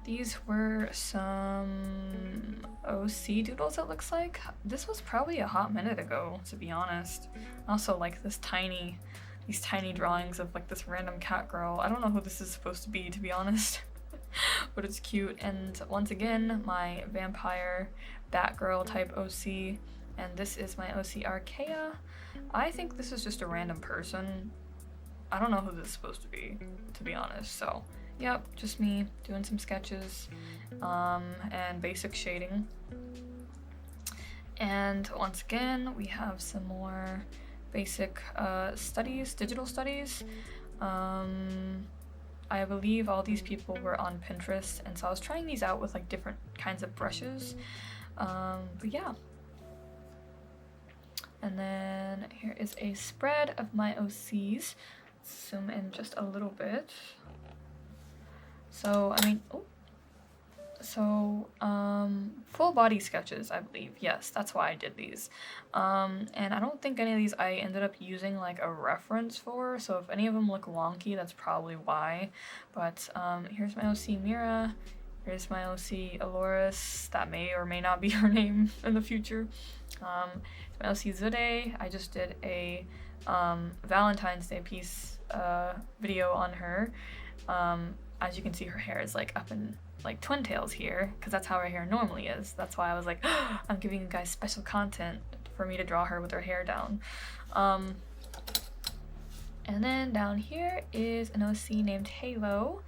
These were some OC doodles, it looks like. This was probably a hot minute ago, to be honest. Also, like these tiny drawings of like this random cat girl. I don't know who this is supposed to be, to be honest. But it's cute. And once again, my vampire Batgirl type OC. And this is my OC Archaea. I think this is just a random person. I don't know who this is supposed to be honest. So, yep, just me doing some sketches and basic shading. And once again, we have some more basic studies, digital studies. I believe all these people were on Pinterest, and so I was trying these out with like different kinds of brushes. But yeah. And then here is a spread of my OCs. Zoom in just a little bit. So, I mean, full body sketches, I believe. Yes, that's why I did these. And I don't think any of these I ended up using like a reference for, so if any of them look wonky, that's probably why. But here's my OC Mira, here's my OC Aloris, that may or may not be her name in the future. It's my OC Zude. I just did a Valentine's Day piece video on her. As you can see, her hair is like up in like twin tails here, because that's how her hair normally is. That's why I was like, oh, I'm giving you guys special content for me to draw her with her hair down. And then down here is an OC named Halo.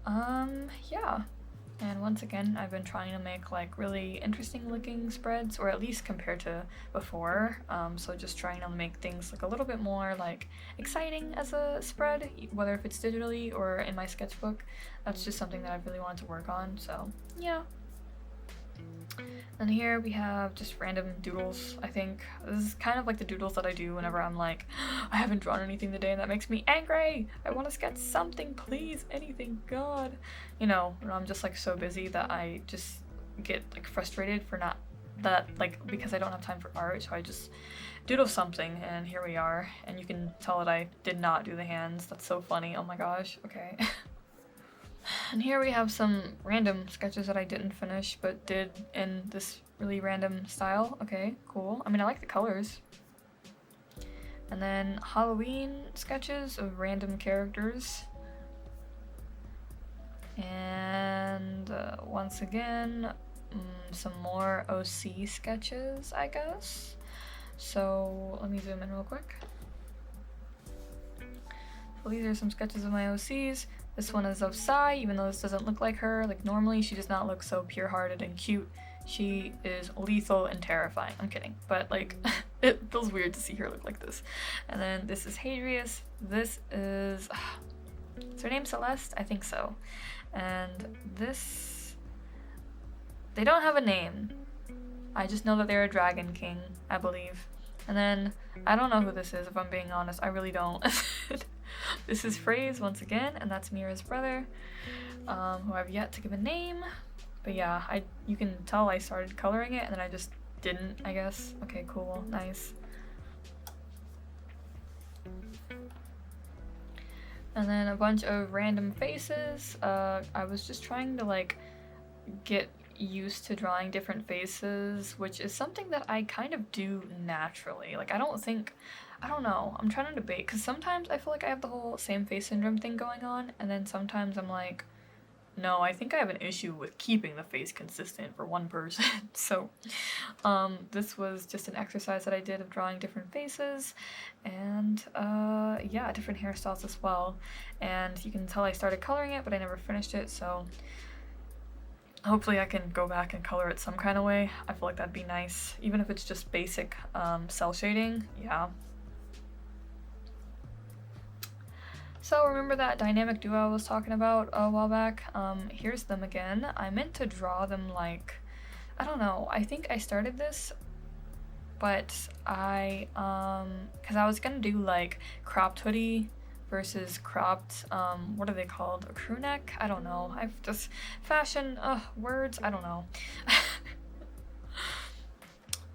Yeah. And once again, I've been trying to make like really interesting looking spreads, or at least compared to before. So just trying to make things like a little bit more like exciting as a spread, whether if it's digitally or in my sketchbook. That's just something that I've really wanted to work on, so yeah. And here we have just random doodles, I think. This is kind of like the doodles that I do whenever I'm like, I haven't drawn anything today and that makes me angry! I want to sketch something, please! Anything, God! You know, when I'm just like so busy that I just get like frustrated for not that, like, because I don't have time for art, so I just doodle something, and here we are. And you can tell that I did not do the hands. That's so funny, oh my gosh, okay. And here we have some random sketches that I didn't finish, but did in this really random style. Okay, cool. I mean, I like the colors. And then Halloween sketches of random characters. And once again, some more OC sketches, I guess. So let me zoom in real quick. So these are some sketches of my OCs. This one is of Sai, even though this doesn't look like her. Like normally she does not look so pure-hearted and cute. She is lethal and terrifying. I'm kidding, but like it feels weird to see her look like this. And then this is Hadrius. This is her name Celeste? I think so. And this, they don't have a name. I just know that they're a dragon king, I believe. And then I don't know who this is, if I'm being honest. I really don't. This is Phrase once again, and that's Mira's brother, who I've yet to give a name. But yeah, you can tell I started coloring it and then I just didn't, I guess. Okay, cool, nice. And then a bunch of random faces. I was just trying to like get used to drawing different faces, which is something that I kind of do naturally. Like I don't know, I'm trying to debate, because sometimes I feel like I have the whole same face syndrome thing going on, and then sometimes I'm like, no, I think I have an issue with keeping the face consistent for one person. So this was just an exercise that I did of drawing different faces, and yeah, different hairstyles as well. And you can tell I started coloring it, but I never finished it, so hopefully I can go back and color it some kind of way. I feel like that'd be nice, even if it's just basic cell shading, yeah. So remember that dynamic duo I was talking about a while back? Here's them again. I meant to draw them like, I don't know, I think I started this, but cause I was gonna do like cropped hoodie versus cropped, what are they called? A crew neck? I don't know. I've just, fashion, words, I don't know.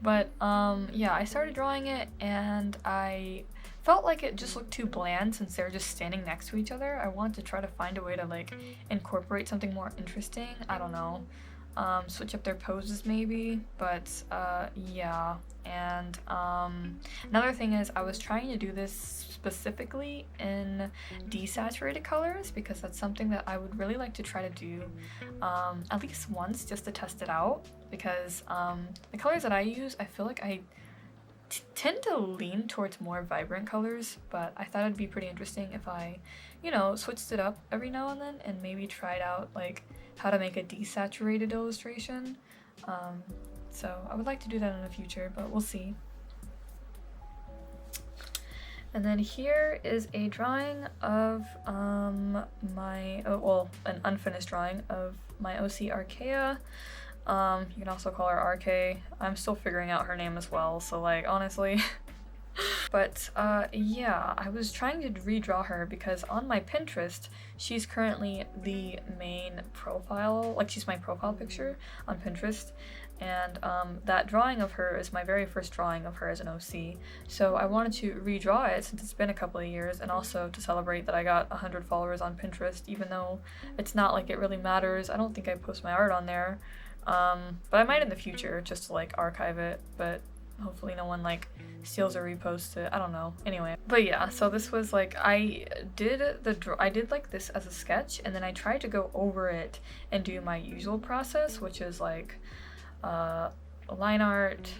But yeah, I started drawing it and I felt like it just looked too bland since they're just standing next to each other. I wanted to try to find a way to like incorporate something more interesting. I don't know. Switch up their poses maybe, but yeah. And another thing is I was trying to do this specifically in desaturated colors because that's something that I would really like to try to do at least once just to test it out, because the colors that I use, I feel like I tend to lean towards more vibrant colors, but I thought it'd be pretty interesting if I, you know, switched it up every now and then and maybe tried out like how to make a desaturated illustration. So I would like to do that in the future, but we'll see. And then here is a drawing of an unfinished drawing of my OC Archaea. You can also call her RK. I'm still figuring out her name as well, so like honestly. But yeah, I was trying to redraw her because on my Pinterest, she's currently the main profile, like she's my profile picture on Pinterest. And that drawing of her is my very first drawing of her as an OC. So I wanted to redraw it since it's been a couple of years, and also to celebrate that I got 100 followers on Pinterest, even though it's not like it really matters. I don't think I post my art on there. But I might in the future just to like archive it, but hopefully no one like steals or reposts it. I don't know. Anyway, but yeah, so this was like I did like this as a sketch, and then I tried to go over it and do my usual process, which is like line art,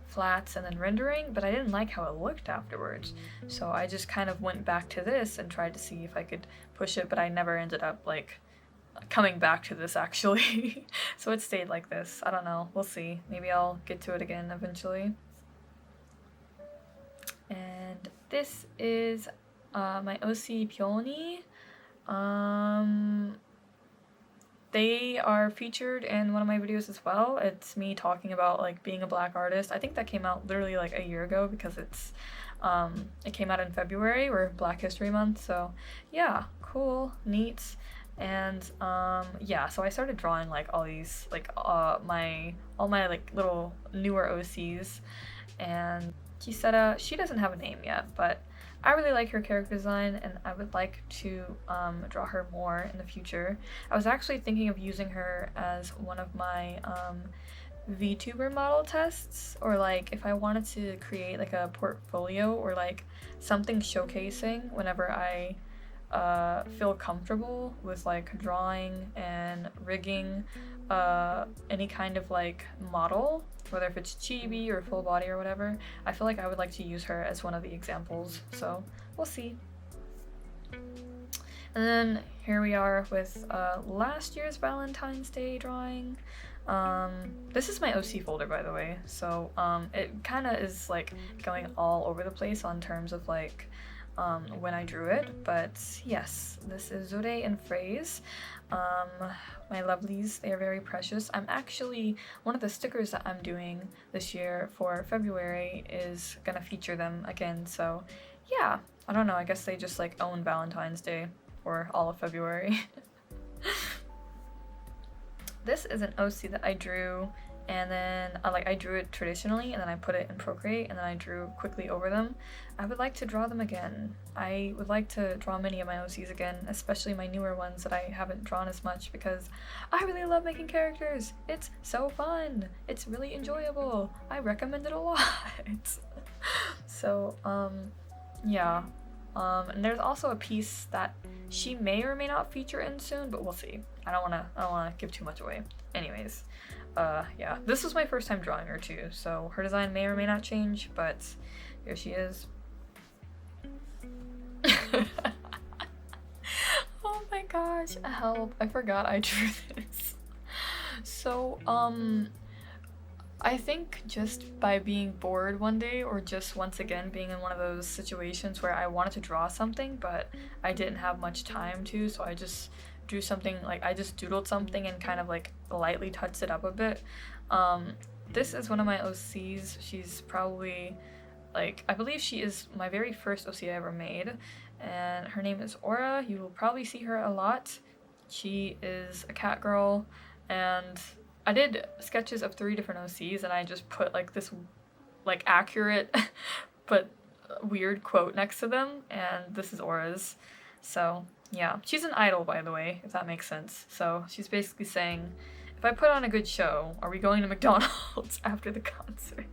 flats, and then rendering, but I didn't like how it looked afterwards. So I just kind of went back to this and tried to see if I could push it, but I never ended up like coming back to this actually. So it stayed like this. I don't know. We'll see. Maybe I'll get to it again eventually. And this is my OC Peony. They are featured in one of my videos as well. It's me talking about like being a black artist. I think that came out literally like a year ago because it came out in February, or Black History Month. So yeah, cool, neat. And yeah, so I started drawing like all these like all my like little newer OCs, and Kiseta, she doesn't have a name yet, but I really like her character design and I would like to draw her more in the future. I was actually thinking of using her as one of my VTuber model tests, or like if I wanted to create like a portfolio or like something showcasing whenever I feel comfortable with like drawing and rigging any kind of like model, whether if it's chibi or full body or whatever. I feel like I would like to use her as one of the examples, so we'll see. And then here we are with last year's Valentine's Day drawing. This is my OC folder, by the way, so it kind of is like going all over the place on terms of like when I drew it, but yes, this is Zore and Phrase. My lovelies, they are very precious. I'm actually, one of the stickers that I'm doing this year for February is gonna feature them again, so yeah, I don't know, I guess they just like own Valentine's Day for all of February. This is an OC that I drew, and then I drew it traditionally and then I put it in Procreate and then I drew quickly over them. I would like to draw them again. I would like to draw many of my OCs again, especially my newer ones that I haven't drawn as much, because I really love making characters. It's so fun. It's really enjoyable. I recommend it a lot. So yeah. And there's also a piece that she may or may not feature in soon, but we'll see. I don't wanna give too much away. Anyways, yeah, this was my first time drawing her too, so her design may or may not change, but here she is. Oh my gosh, help, I forgot I drew this. So, I think just by being bored one day, or just once again being in one of those situations where I wanted to draw something but I didn't have much time to, so I just drew something, like I just doodled something and kind of like lightly touched it up a bit. This is one of my OCs. She's probably like, I believe she is my very first OC I ever made, and her name is Aura. You will probably see her a lot. She is a cat girl, and I did sketches of 3 different OCs and I just put like this like accurate but weird quote next to them, and this is Aura's. So yeah, she's an idol, by the way, if that makes sense. So she's basically saying, if I put on a good show, are we going to McDonald's after the concert?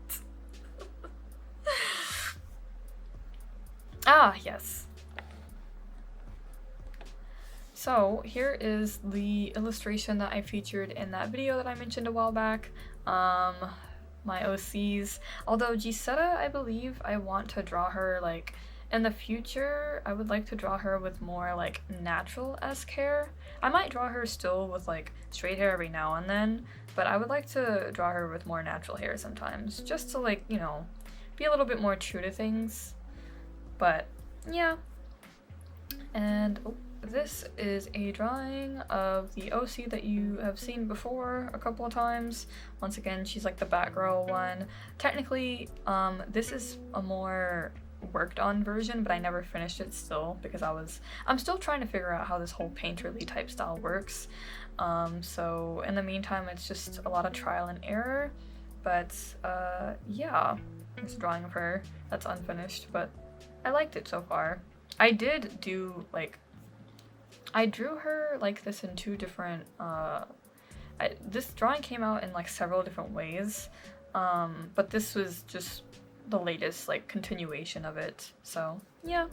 Ah, yes. So here is the illustration that I featured in that video that I mentioned a while back. My OCs. Although Gisetta, I believe I want to draw her like in the future. I would like to draw her with more like natural-esque hair. I might draw her still with like straight hair every now and then, but I would like to draw her with more natural hair sometimes, just to like, you know, be a little bit more true to things. But yeah. And oh, this is a drawing of the OC that you have seen before a couple of times. Once again, she's like the Batgirl one. Technically, this is a more worked on version, but I never finished it still because I'm still trying to figure out how this whole painterly type style works. So in the meantime, it's just a lot of trial and error. But yeah, this drawing of her that's unfinished, but I liked it so far. I did do like, I drew her like this in 2 different, this drawing came out in like several different ways, but this was just the latest like continuation of it, so yeah.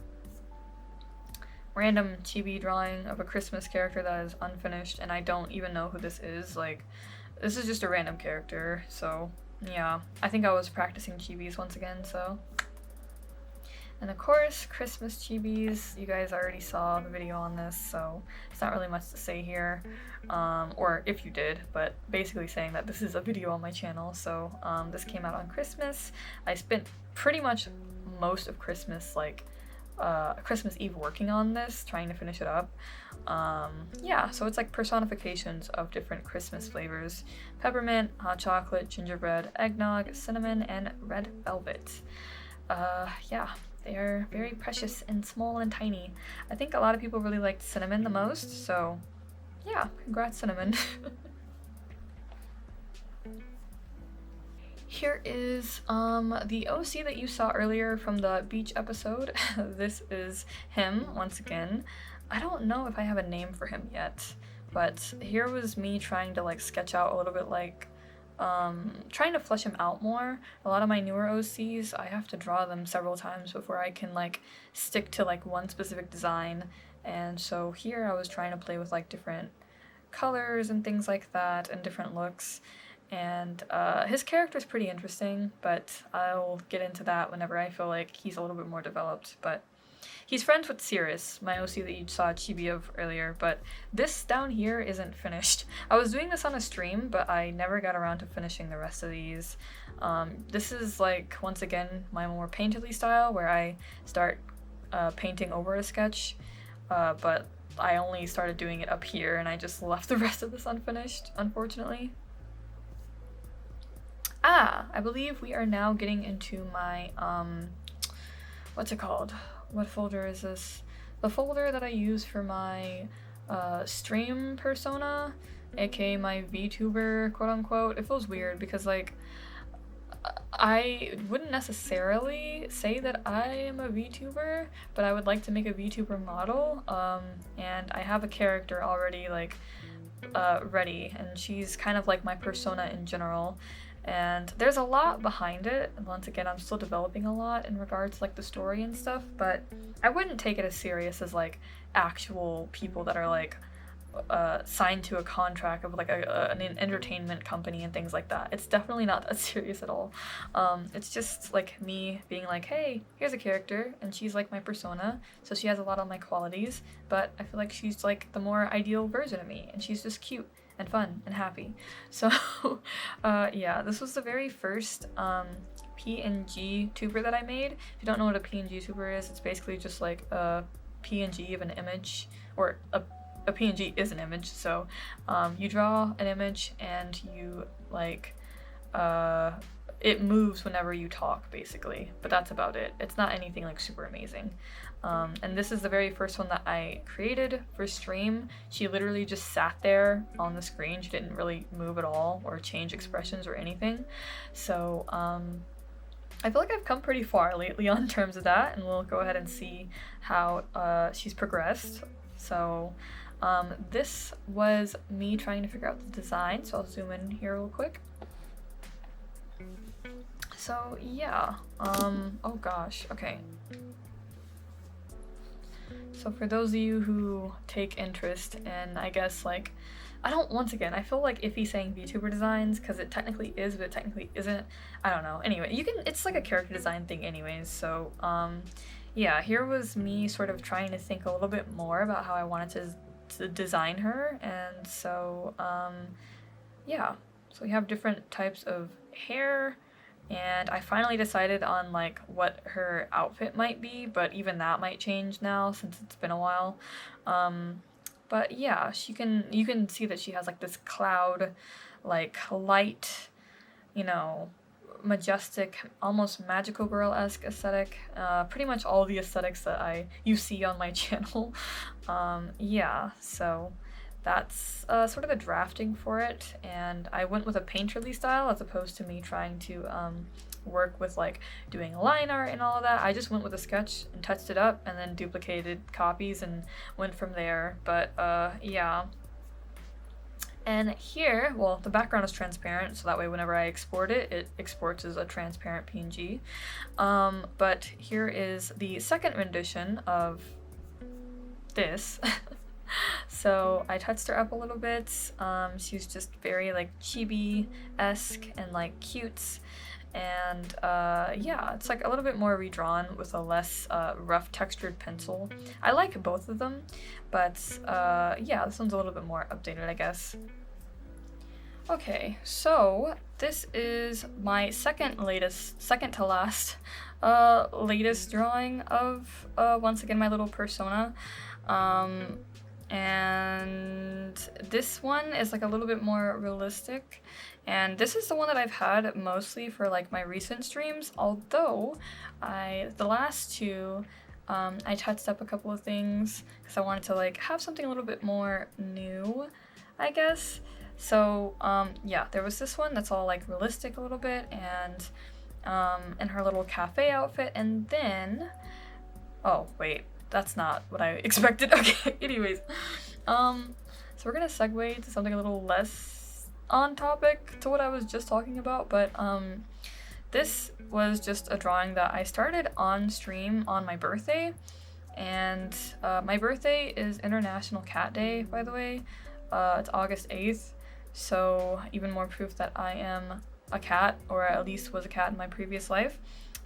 Random chibi drawing of a Christmas character that is unfinished, and I don't even know who this is. Like, this is just a random character, so yeah. I think I was practicing chibis once again, so. And of course, Christmas chibis. You guys already saw the video on this, so it's not really much to say here. Or if you did, but basically saying that this is a video on my channel. So this came out on Christmas. I spent pretty much most of Christmas, like Christmas Eve, working on this, trying to finish it up. Yeah, so it's like personifications of different Christmas flavors: peppermint, hot chocolate, gingerbread, eggnog, cinnamon, and red velvet. Yeah, they are very precious and small and tiny. I think a lot of people really liked cinnamon the most, so yeah, congrats, cinnamon. Here is the OC that you saw earlier from the beach episode. This is him once again. I don't know if I have a name for him yet, but here was me trying to like sketch out a little bit, like trying to flesh him out more. A lot of my newer OCs, I have to draw them several times before I can like stick to like one specific design. And so here I was trying to play with like different colors and things like that and different looks. And his character is pretty interesting, but I'll get into that whenever I feel like he's a little bit more developed. But he's friends with Cirrus, my OC that you saw a chibi of earlier, but this down here isn't finished. I was doing this on a stream, but I never got around to finishing the rest of these. This is like, once again, my more painterly style, where I start painting over a sketch, but I only started doing it up here, and I just left the rest of this unfinished, unfortunately. I believe we are now getting into my, what's it called? What folder is this? The folder that I use for my stream persona, aka my VTuber, quote unquote. It feels weird because like I wouldn't necessarily say that I am a VTuber, but I would like to make a VTuber model, and I have a character already like ready, and she's kind of like my persona in general. And there's a lot behind it, and once again I'm still developing a lot in regards to like the story and stuff, but I wouldn't take it as serious as like actual people that are like signed to a contract of like an entertainment company and things like that. It's definitely not that serious at all. It's just like me being like, hey, here's a character, and she's like my persona, so she has a lot of my qualities, but I feel like she's like the more ideal version of me, and she's just cute and fun and happy. So yeah, this was the very first PNG tuber that I made. If you don't know what a PNG tuber is, it's basically just like a PNG of an image, or a PNG is an image. So you draw an image and you like it moves whenever you talk, basically, but that's about it. It's not anything like super amazing. And this is the very first one that I created for stream. She literally just sat there on the screen. She didn't really move at all or change expressions or anything. So I feel like I've come pretty far lately on terms of that, and we'll go ahead and see how she's progressed. So this was me trying to figure out the design, so I'll zoom in here real quick. So yeah, oh gosh, okay. So for those of you who take interest in, I guess, like, once again, I feel like iffy saying VTuber designs, because it technically is, but it technically isn't. I don't know. Anyway, it's like a character design thing anyways, so, yeah, here was me sort of trying to think a little bit more about how I wanted to design her, and so, yeah. So we have different types of hair, and I finally decided on like what her outfit might be, but even that might change now since it's been a while. But yeah, you can see that she has like this cloud, like light, you know, majestic, almost magical girl-esque aesthetic. Pretty much all the aesthetics that you see on my channel. Yeah, so that's sort of the drafting for it, and I went with a painterly style as opposed to me trying to work with like doing line art and all of that. I just went with a sketch and touched it up and then duplicated copies and went from there. But yeah. And here, well, the background is transparent, so that way whenever I export it, it exports as a transparent PNG. But here is the second rendition of this. So I touched her up a little bit. She's just very like chibi-esque and like cute. And yeah, it's like a little bit more redrawn with a less rough textured pencil. I like both of them, but yeah, this one's a little bit more updated, I guess. Okay, so this is my second to last latest drawing of once again my little persona. And this one is like a little bit more realistic, and this is the one that I've had mostly for like my recent streams, although the last two I touched up a couple of things because I wanted to like have something a little bit more new, I guess. So yeah, there was this one that's all like realistic a little bit, and in her little cafe outfit, and then oh wait, that's not what I expected. Okay, anyways, so we're gonna segue to something a little less on topic to what I was just talking about, but this was just a drawing that I started on stream on my birthday, and my birthday is International Cat Day, by the way. It's August 8th, so even more proof that I am a cat, or at least was a cat in my previous life.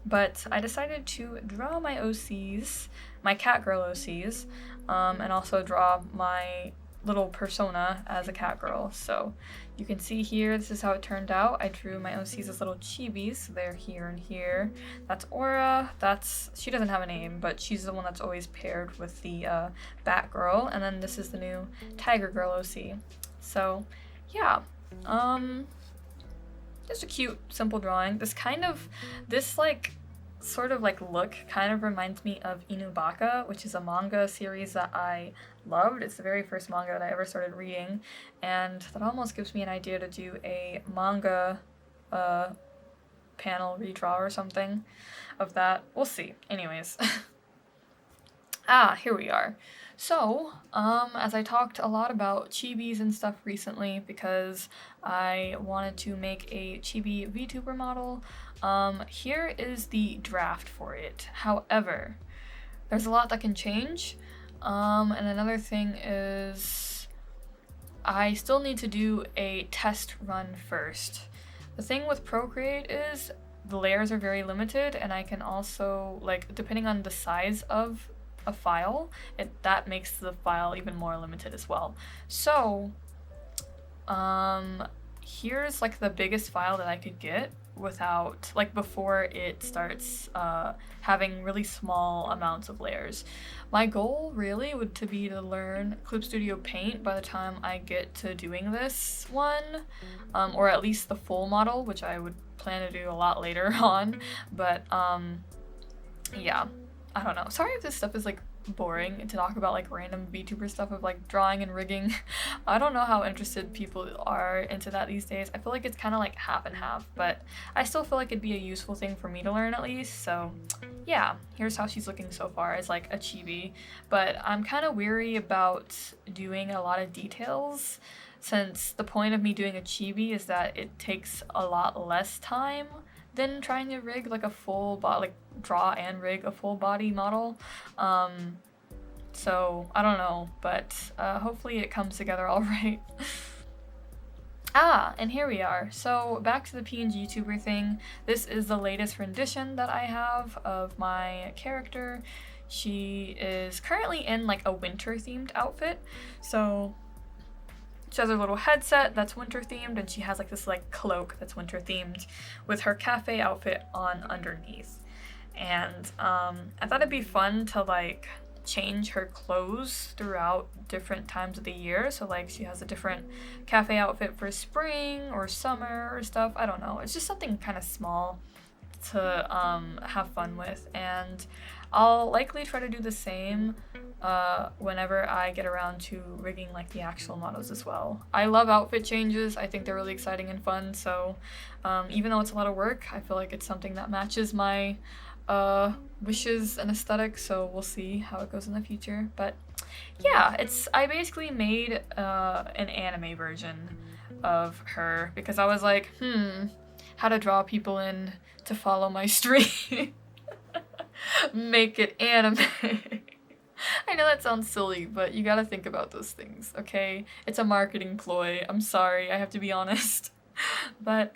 But I decided to draw my OCs, my cat girl OCs, and also draw my little persona as a cat girl. So you can see here, this is how it turned out. I drew my OCs as little chibis, so they're here and here. That's Aura, she doesn't have a name, but she's the one that's always paired with the bat girl, and then this is the new tiger girl OC. So yeah, just a cute, simple drawing. This like sort of like look kind of reminds me of Inubaka, which is a manga series that I loved. It's the very first manga that I ever started reading, and that almost gives me an idea to do a manga panel redraw or something of that. We'll see. Anyways. Here we are. So, as I talked a lot about chibis and stuff recently because I wanted to make a chibi VTuber model, here is the draft for it. However, there's a lot that can change, and another thing is I still need to do a test run first. The thing with Procreate is the layers are very limited, and I can also, like, depending on the size of a file, that makes the file even more limited as well. So here's like the biggest file that I could get without, like, before it starts having really small amounts of layers. My goal really would to be to learn Clip Studio Paint by the time I get to doing this one, or at least the full model, which I would plan to do a lot later on. But yeah, I don't know. Sorry if this stuff is like boring to talk about, like random VTuber stuff of like drawing and rigging. I don't know how interested people are into that these days. I feel like it's kind of like half and half, but I still feel like it'd be a useful thing for me to learn at least. So yeah, here's how she's looking so far as like a chibi, but I'm kind of weary about doing a lot of details since the point of me doing a chibi is that it takes a lot less time than trying to rig like a full body, like draw and rig a full body model. So I don't know, but hopefully it comes together all right. And here we are. So back to the PNG tuber thing. This is the latest rendition that I have of my character. She is currently in like a winter themed outfit. So she has her little headset that's winter themed, and she has like this like cloak that's winter themed with her cafe outfit on underneath. And I thought it'd be fun to like change her clothes throughout different times of the year. So like she has a different cafe outfit for spring or summer or stuff. I don't know. It's just something kind of small to have fun with, and I'll likely try to do the same whenever I get around to rigging like the actual models as well. I love outfit changes. I think they're really exciting and fun, so even though it's a lot of work, I feel like it's something that matches my wishes and aesthetic, so we'll see how it goes in the future. But yeah, I basically made an anime version of her because I was like, how to draw people in to follow my stream. Make it anime. I know that sounds silly, but you gotta think about those things, okay? It's a marketing ploy. I'm sorry, I have to be honest. But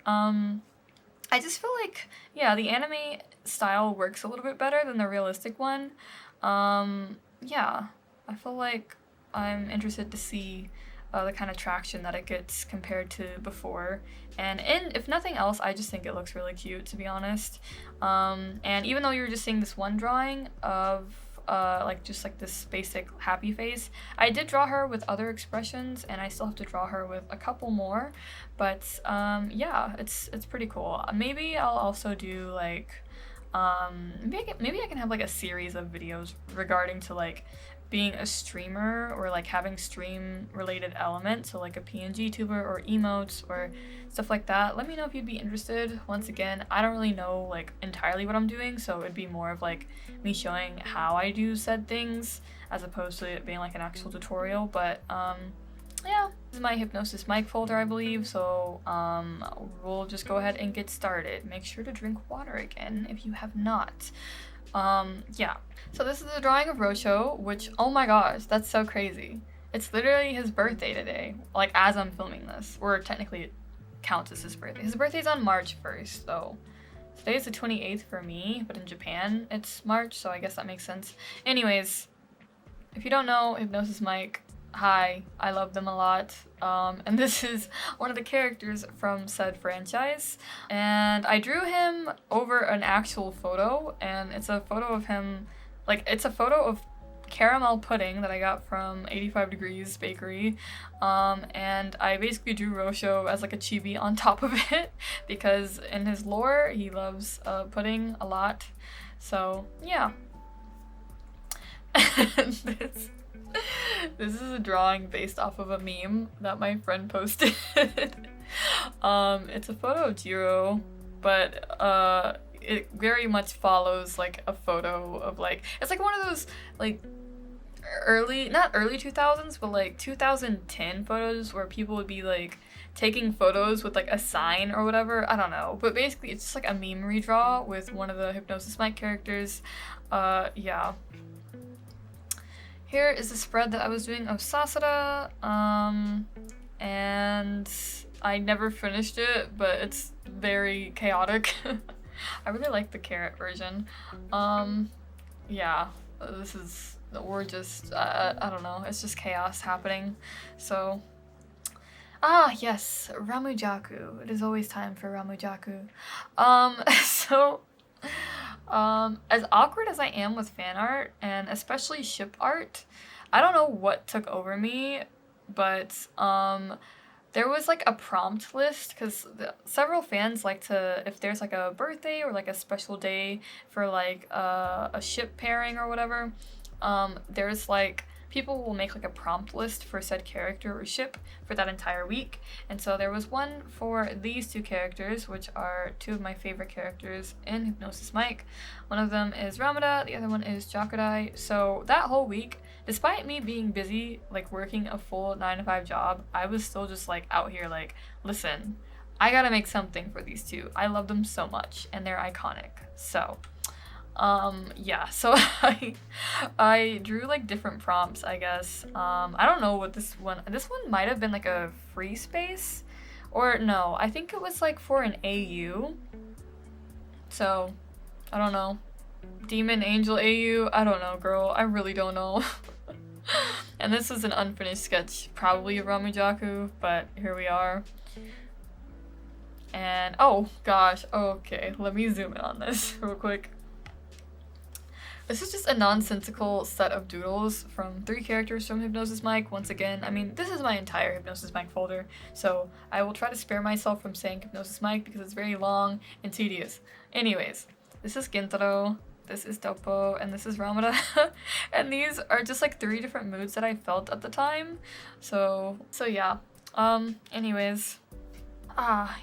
I just feel like, yeah, the anime style works a little bit better than the realistic one. Yeah, I feel like I'm interested to see the kind of traction that it gets compared to before. And if nothing else, I just think it looks really cute, to be honest. And even though you were just seeing this one drawing of like just like this basic happy face, I did draw her with other expressions, and I still have to draw her with a couple more. But yeah, it's pretty cool. Maybe I'll also do like maybe I can have like a series of videos regarding to like being a streamer or like having stream related elements, so like a PNG tuber or emotes or stuff like that. Let me know if you'd be interested. Once again, I don't really know like entirely what I'm doing, so it'd be more of like me showing how I do said things as opposed to it being like an actual tutorial. But yeah, this is my Hypnosis mic folder, I believe, so we'll just go ahead and get started. Make sure to drink water again if you have not. Yeah. So this is a drawing of Rosho, which, oh my gosh, that's so crazy. It's literally his birthday today, like as I'm filming this, or technically it counts as his birthday. His birthday's on March 1st, though. Today's the 28th for me, but in Japan it's March, so I guess that makes sense. Anyways, if you don't know Hypnosis Mike, hi, I love them a lot. And this is one of the characters from said franchise. And I drew him over an actual photo, and it's a photo of him, like, it's a photo of caramel pudding that I got from 85 Degrees Bakery. And I basically drew Rosho as like a chibi on top of it because in his lore, he loves pudding a lot. So, yeah. This is a drawing based off of a meme that my friend posted. It's a photo of Jiro, but it very much follows like a photo of like, it's like one of those like not early 2000s, but like 2010 photos where people would be like taking photos with like a sign or whatever. I don't know, but basically it's just like a meme redraw with one of the Hypnosis Mic characters. Yeah. Here is the spread that I was doing of Sasada, and I never finished it, but it's very chaotic. I really like the carrot version. Yeah, this is, we're just, I don't know, it's just chaos happening, so. Ah, yes, Ramujaku. It is always time for Ramujaku. So, as awkward as I am with fan art, and especially ship art, I don't know what took over me, but there was like a prompt list because several fans like to, if there's like a birthday or like a special day for like a ship pairing or whatever, there's like, people will make like a prompt list for said character or ship for that entire week. And so there was one for these two characters, which are two of my favorite characters in Hypnosis Mic. One of them is Ramada, the other one is Jakudai. So that whole week, despite me being busy, like working a full 9-to-5 job, I was still just like out here like, listen, I gotta make something for these two. I love them so much and they're iconic. So yeah, so I drew like different prompts, I guess. I don't know what this one might have been like a free space, or no, I think it was like for an AU. So, I don't know. Demon Angel AU, I don't know, girl. I really don't know. And this is an unfinished sketch, probably of Ramujaku, but here we are. And, oh gosh, okay, let me zoom in on this real quick. This is just a nonsensical set of doodles from 3 characters from Hypnosis Mic. Once again, I mean, this is my entire Hypnosis Mic folder, so I will try to spare myself from saying Hypnosis Mic because it's very long and tedious. Anyways, this is Gintaro, this is Topo, and this is Ramada. And these are just like 3 different moods that I felt at the time. So yeah. Anyways.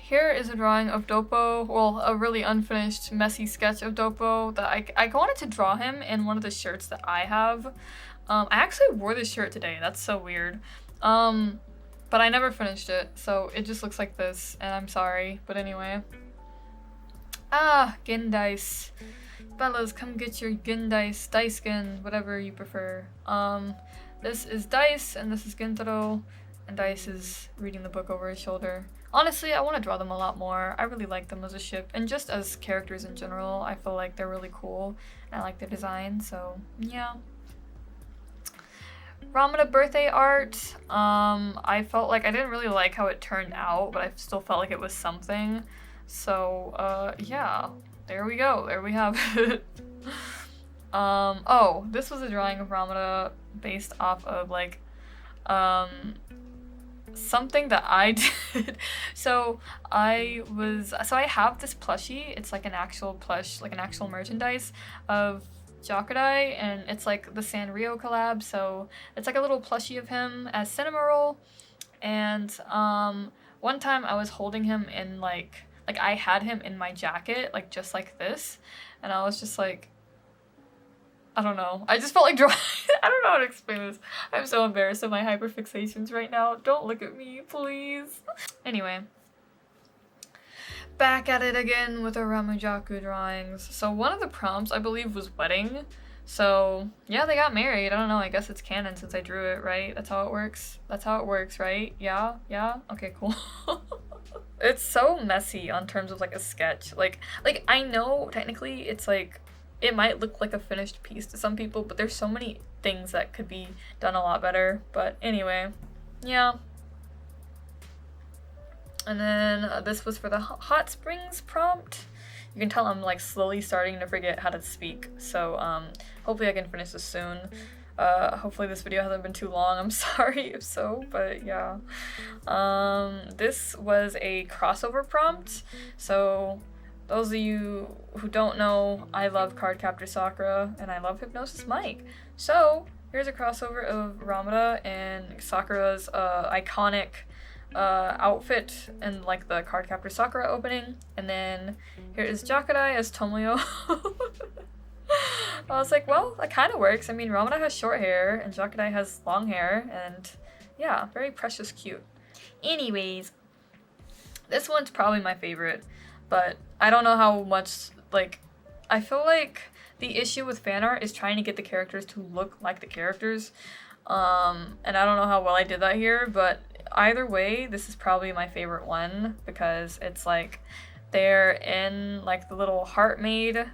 Here is a drawing of Dopo, well, a really unfinished, messy sketch of Dopo that I wanted to draw him in one of the shirts that I have. I actually wore this shirt today, that's so weird. But I never finished it, so it just looks like this, and I'm sorry, but anyway. Gendais. Fellas, come get your Gendais, Daisuken, whatever you prefer. This is Dice, and this is Gintaro, and Dice is reading the book over his shoulder. Honestly, I want to draw them a lot more. I really like them as a ship, and just as characters in general, I feel like they're really cool, and I like their design, so yeah. Ramada birthday art, I felt like I didn't really like how it turned out, but I still felt like it was something. So, yeah, there we go. There we have it. Oh, this was a drawing of Ramada based off of, like, something that I did. So I have this plushie. It's like an actual plush, like an actual merchandise of Jokudai, and it's like the Sanrio collab. So it's like a little plushie of him as Cinema Roll. And one time I was holding him in like I had him in my jacket, like just like this, and I was just like, I don't know. I just felt like drawing. I don't know how to explain this. I'm so embarrassed of my hyperfixations right now. Don't look at me, please. Anyway. Back at it again with the Ramujaku drawings. So one of the prompts, I believe, was wedding. So, yeah, they got married. I don't know. I guess it's canon since I drew it, right? That's how it works. That's how it works, right? Yeah? Yeah? Okay, cool. It's so messy on terms of, like, a sketch. Like, I know, technically, it's, like, it might look like a finished piece to some people, but there's so many things that could be done a lot better. But anyway, yeah. And then this was for the hot springs prompt. You can tell I'm like slowly starting to forget how to speak. So hopefully I can finish this soon. Hopefully this video hasn't been too long. I'm sorry if so, but yeah. This was a crossover prompt. So those of you who don't know, I love Cardcaptor Sakura and I love Hypnosis Mike. So here's a crossover of Ramada and Sakura's iconic outfit and like the Cardcaptor Sakura opening, and then here is Jokudai as Tomoyo. I was like, well, that kind of works. I mean, Ramada has short hair and Jokudai has long hair, and yeah, very precious cute. Anyways, this one's probably my favorite, but I don't know how much, like, I feel like the issue with fan art is trying to get the characters to look like the characters, and I don't know how well I did that here, but either way, this is probably my favorite one because it's like they're in like the little heart-made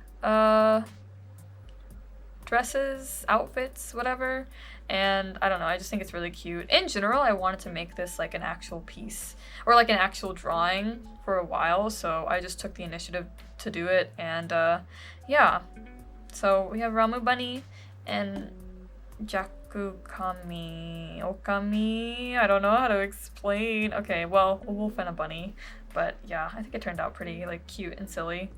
dresses, outfits, whatever, and I don't know, I just think it's really cute. In general, I wanted to make this like an actual piece or like an actual drawing for a while, so I just took the initiative to do it, and yeah. So we have Ramu Bunny and Okami, I don't know how to explain. Okay, well, a wolf and a bunny, but yeah, I think it turned out pretty like cute and silly.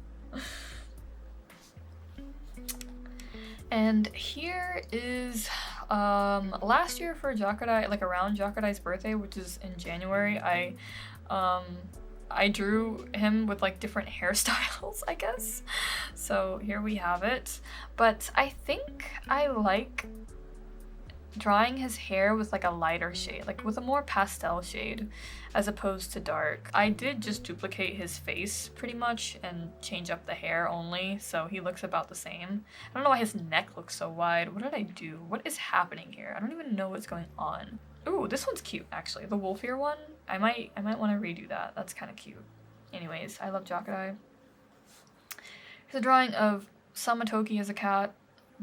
And here is last year for Jokudai, like around Jokudai's birthday, which is in January, I drew him with like different hairstyles, I guess. So here we have it. But I think I like drawing his hair with like a lighter shade, like with a more pastel shade as opposed to dark. I did just duplicate his face pretty much and change up the hair only, so he looks about the same. I don't know why his neck looks so wide. What did I do? What is happening here? I don't even know what's going on. Ooh, this one's cute actually. The wolf ear one. I might want to redo that. That's kind of cute. Anyways, I love Jokudai. Here's a drawing of Samatoki as a cat,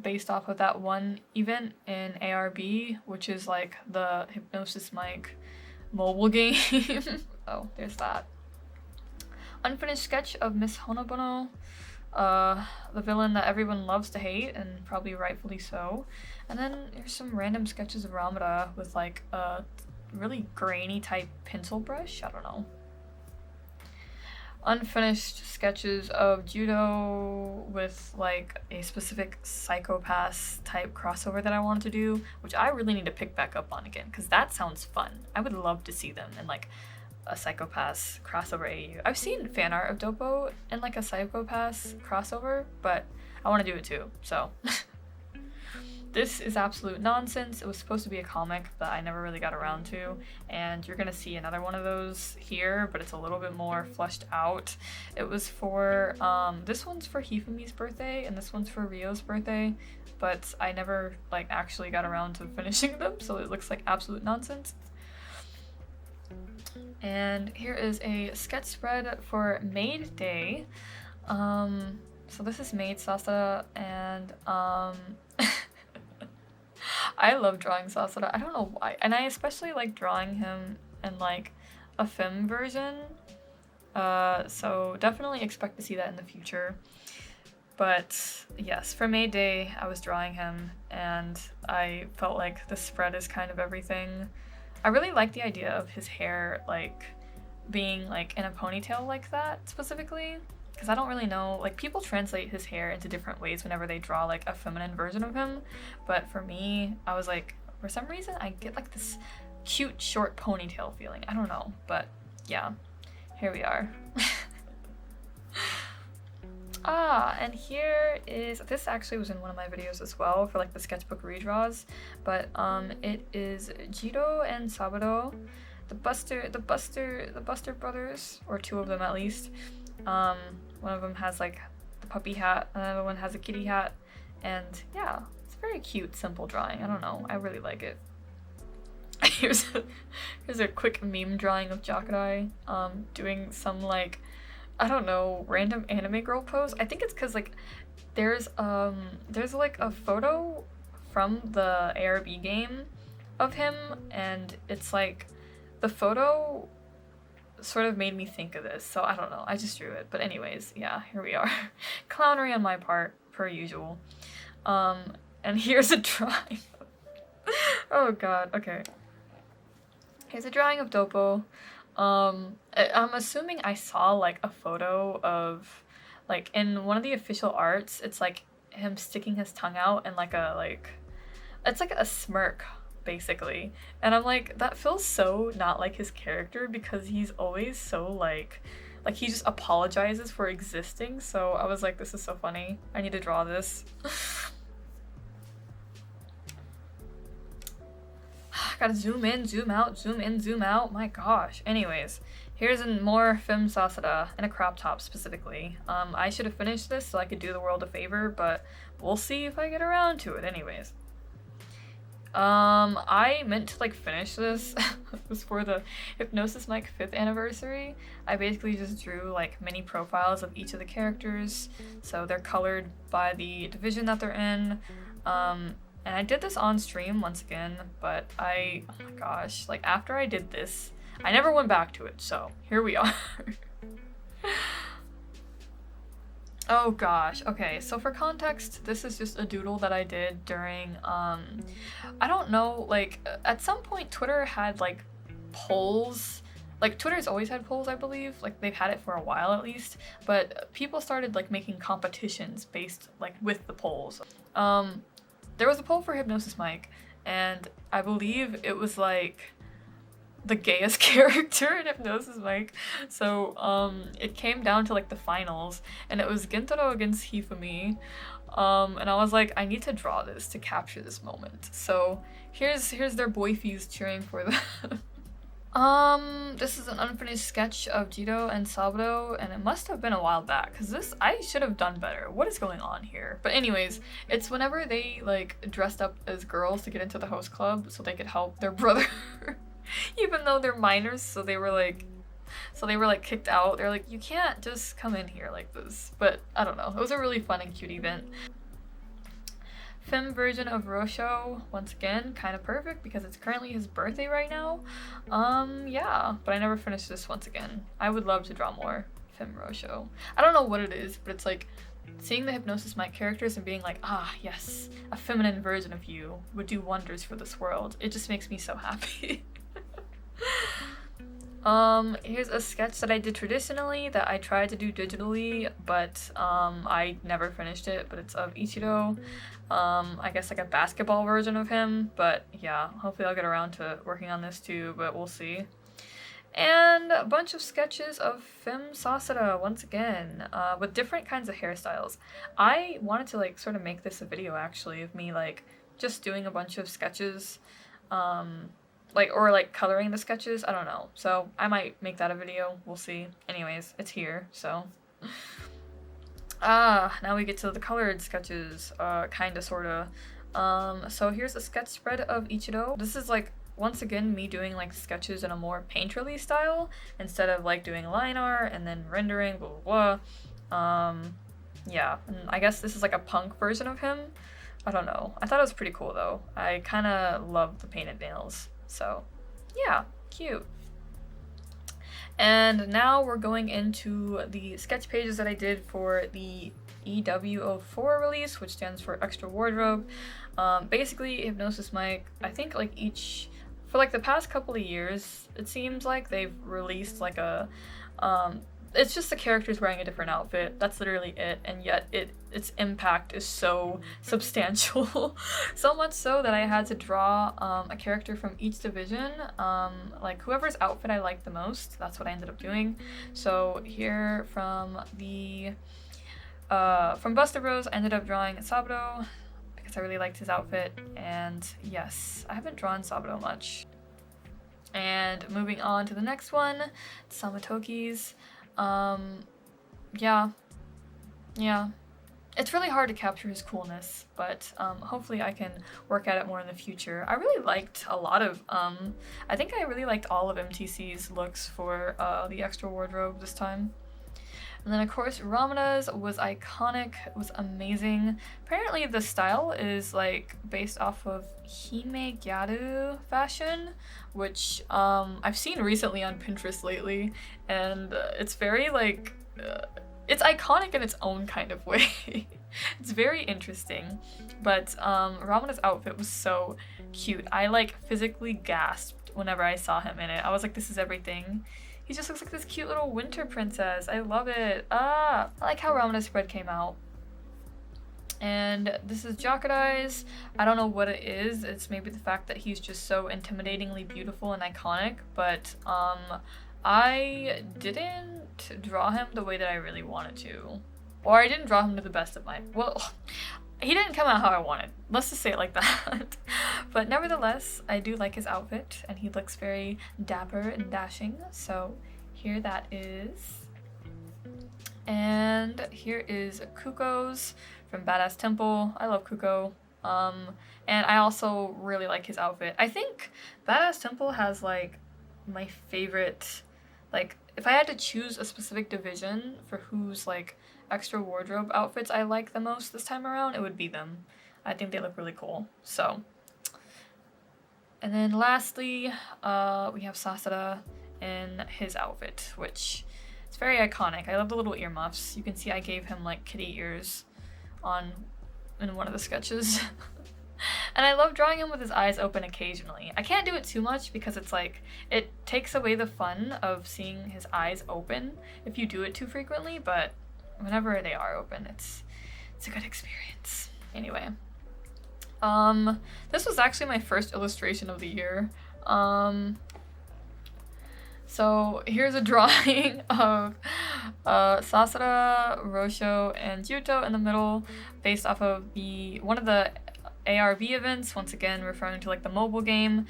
based off of that one event in ARB, which is like the Hypnosis Mike mobile game. Oh, there's that. Unfinished sketch of Miss Honobono, the villain that everyone loves to hate, and probably rightfully so. And then there's some random sketches of Ramada with like a really grainy type pencil brush, I don't know. Unfinished sketches of Judo with like a specific Psychopath type crossover that I wanted to do, which I really need to pick back up on again because that sounds fun. I would love to see them in like a Psychopath crossover AU. I've seen fan art of Dopo in like a Psychopath crossover, but I want to do it too, so. This is absolute nonsense. It was supposed to be a comic that I never really got around to, and you're gonna see another one of those here, but it's a little bit more fleshed out. It was for, this one's for Hifumi's birthday, and this one's for Rio's birthday, but I never, like, actually got around to finishing them, so it looks like absolute nonsense. And here is a sketch spread for Maid Day. So this is Maid Sasada, and I love drawing Sasada. I don't know why, and I especially like drawing him in like a film version. So definitely expect to see that in the future. But yes, for May Day, I was drawing him, and I felt like the spread is kind of everything. I really like the idea of his hair, like, being, like, in a ponytail like that, specifically. Because I don't really know, like, people translate his hair into different ways whenever they draw, like, a feminine version of him. But for me, I was like, for some reason, I get, like, this cute, short ponytail feeling. I don't know, but yeah, here we are. And here is, this actually was in one of my videos as well for like the sketchbook redraws, but it is Jiro and Saburo, the Buster brothers, or two of them at least. One of them has like the puppy hat, another one has a kitty hat, and yeah, it's a very cute, simple drawing. I don't know, I really like it. Here's a quick meme drawing of Jakurai, doing some like, I don't know, random anime girl pose. I think it's because like there's like a photo from the ARB game of him, and it's like the photo sort of made me think of this, so I don't know, I just drew it. But anyways, yeah, here we are. Clownery on my part, per usual. And here's a drawing. Oh god, okay. Here's a drawing of Dopo. I'm assuming I saw like a photo of, like, in one of the official arts, it's like him sticking his tongue out and like it's like a smirk basically. And I'm like, that feels so not like his character, because he's always so like he just apologizes for existing. So I was like, this is so funny. I need to draw this. Gotta zoom in, zoom out, zoom in, zoom out. My gosh. Anyways, here's more Film Sasada in a crop top specifically. I should have finished this so I could do the world a favor, but we'll see if I get around to it. Anyways, I meant to like finish this. It was for the Hypnosis Mic 5th anniversary. I basically just drew like mini profiles of each of the characters, so they're colored by the division that they're in. And I did this on stream once again, but oh my gosh, like after I did this, I never went back to it, so here we are. Oh gosh, okay, so for context, this is just a doodle that I did during, I don't know, like, at some point Twitter had, like, polls. Like, Twitter's always had polls, I believe. Like, they've had it for a while at least, but people started, like, making competitions based, like, with the polls. There was a poll for Hypnosis Mic, and I believe it was like the gayest character in Hypnosis Mic. So it came down to like the finals, and it was Gentaro against Hifumi. And I was like, I need to draw this to capture this moment. So here's their boyfies cheering for them. This is an unfinished sketch of Jiro and Saburo, and it must have been a while back, because this, I should have done better. What is going on here? But anyways, it's whenever they, like, dressed up as girls to get into the host club so they could help their brother. Even though they're minors, so they were, like, kicked out. They're like, you can't just come in here like this. But, I don't know. It was a really fun and cute event. Fem version of Rosho, once again, kind of perfect because it's currently his birthday right now. Yeah, but I never finished this once again. I would love to draw more Fem Rosho. I don't know what it is, but it's like seeing the Hypnosis Mic characters and being like, ah, yes, a feminine version of you would do wonders for this world. It just makes me so happy. Here's a sketch that I did traditionally that I tried to do digitally, but I never finished it, but it's of Ichiro. I guess like a basketball version of him, but yeah, hopefully I'll get around to working on this too, but we'll see. And a bunch of sketches of Fem Sasada once again, with different kinds of hairstyles. I wanted to like sort of make this a video actually of me like just doing a bunch of sketches, or like coloring the sketches, I don't know. So I might make that a video, we'll see. Anyways, it's here, so. Now we get to the colored sketches, kinda, sorta. So here's a sketch spread of Ichiro. This is like once again me doing like sketches in a more painterly style instead of like doing line art and then rendering, blah blah blah. Yeah, and I guess this is like a punk version of him. I don't know. I thought it was pretty cool though. I kind of love the painted nails. So, yeah, cute. And now we're going into the sketch pages that I did for the EW04 release, which stands for Extra Wardrobe. Basically, Hypnosis Mic, I think like for like the past couple of years, it seems like they've released like a, it's just the characters wearing a different outfit. That's literally it, and yet its impact is so substantial. So much so that I had to draw a character from each division, like whoever's outfit I liked the most. That's what I ended up doing. So here from Buster Bros, I ended up drawing Saburo because I really liked his outfit, and yes, I haven't drawn Saburo much. And moving on to the next one, Samatoki's. Yeah. It's really hard to capture his coolness, but hopefully I can work at it more in the future. I really liked a lot of, I think I really liked all of MTC's looks for the Extra Wardrobe this time. And then of course Ramina's was iconic, it was amazing. Apparently the style is like based off of Hime Gyaru fashion, which I've seen recently on Pinterest lately, and it's very like, it's iconic in its own kind of way. It's very interesting, but Ramina's outfit was so cute. I like physically gasped whenever I saw him in it. I was like, this is everything. He just looks like this cute little winter princess. I love it. I like how Ramina's spread came out. And this is Jokudai's. I don't know what it is. It's maybe the fact that he's just so intimidatingly beautiful and iconic, but I didn't draw him the way that I really wanted to. Or I didn't draw him to the best of my, well, he didn't come out how I wanted. Let's just say it like that. But nevertheless, I do like his outfit, and he looks very dapper and dashing. So here that is. And here is Kuko's from Badass Temple. I love Kuko. And I also really like his outfit. I think Badass Temple has like my favorite, like if I had to choose a specific division for whose like Extra Wardrobe outfits I like the most this time around, it would be them. I think they look really cool. So, and then lastly, we have Sasada in his outfit, which is very iconic. I love the little earmuffs. You can see I gave him like kitty ears in one of the sketches. And I love drawing him with his eyes open occasionally. I can't do it too much because it's like, it takes away the fun of seeing his eyes open if you do it too frequently, but whenever they are open, it's a good experience. Anyway, this was actually my first illustration of the year. So here's a drawing of Sasada, Rosho, and Yuto in the middle, based off of one of the ARB events, once again referring to like the mobile game.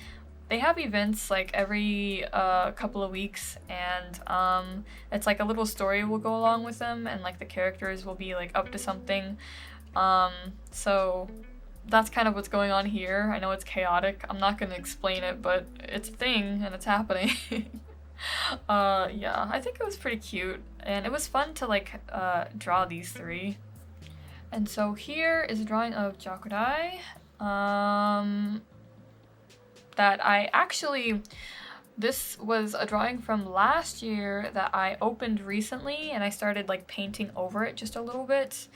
They have events like every couple of weeks, and it's like a little story will go along with them, and like the characters will be like up to something. So that's kind of what's going on here. I know it's chaotic. I'm not going to explain it, but it's a thing and it's happening. Yeah, I think it was pretty cute, and it was fun to like draw these three. And so here is a drawing of Jokudai. That I actually, this was a drawing from last year that I opened recently, and I started like painting over it just a little bit.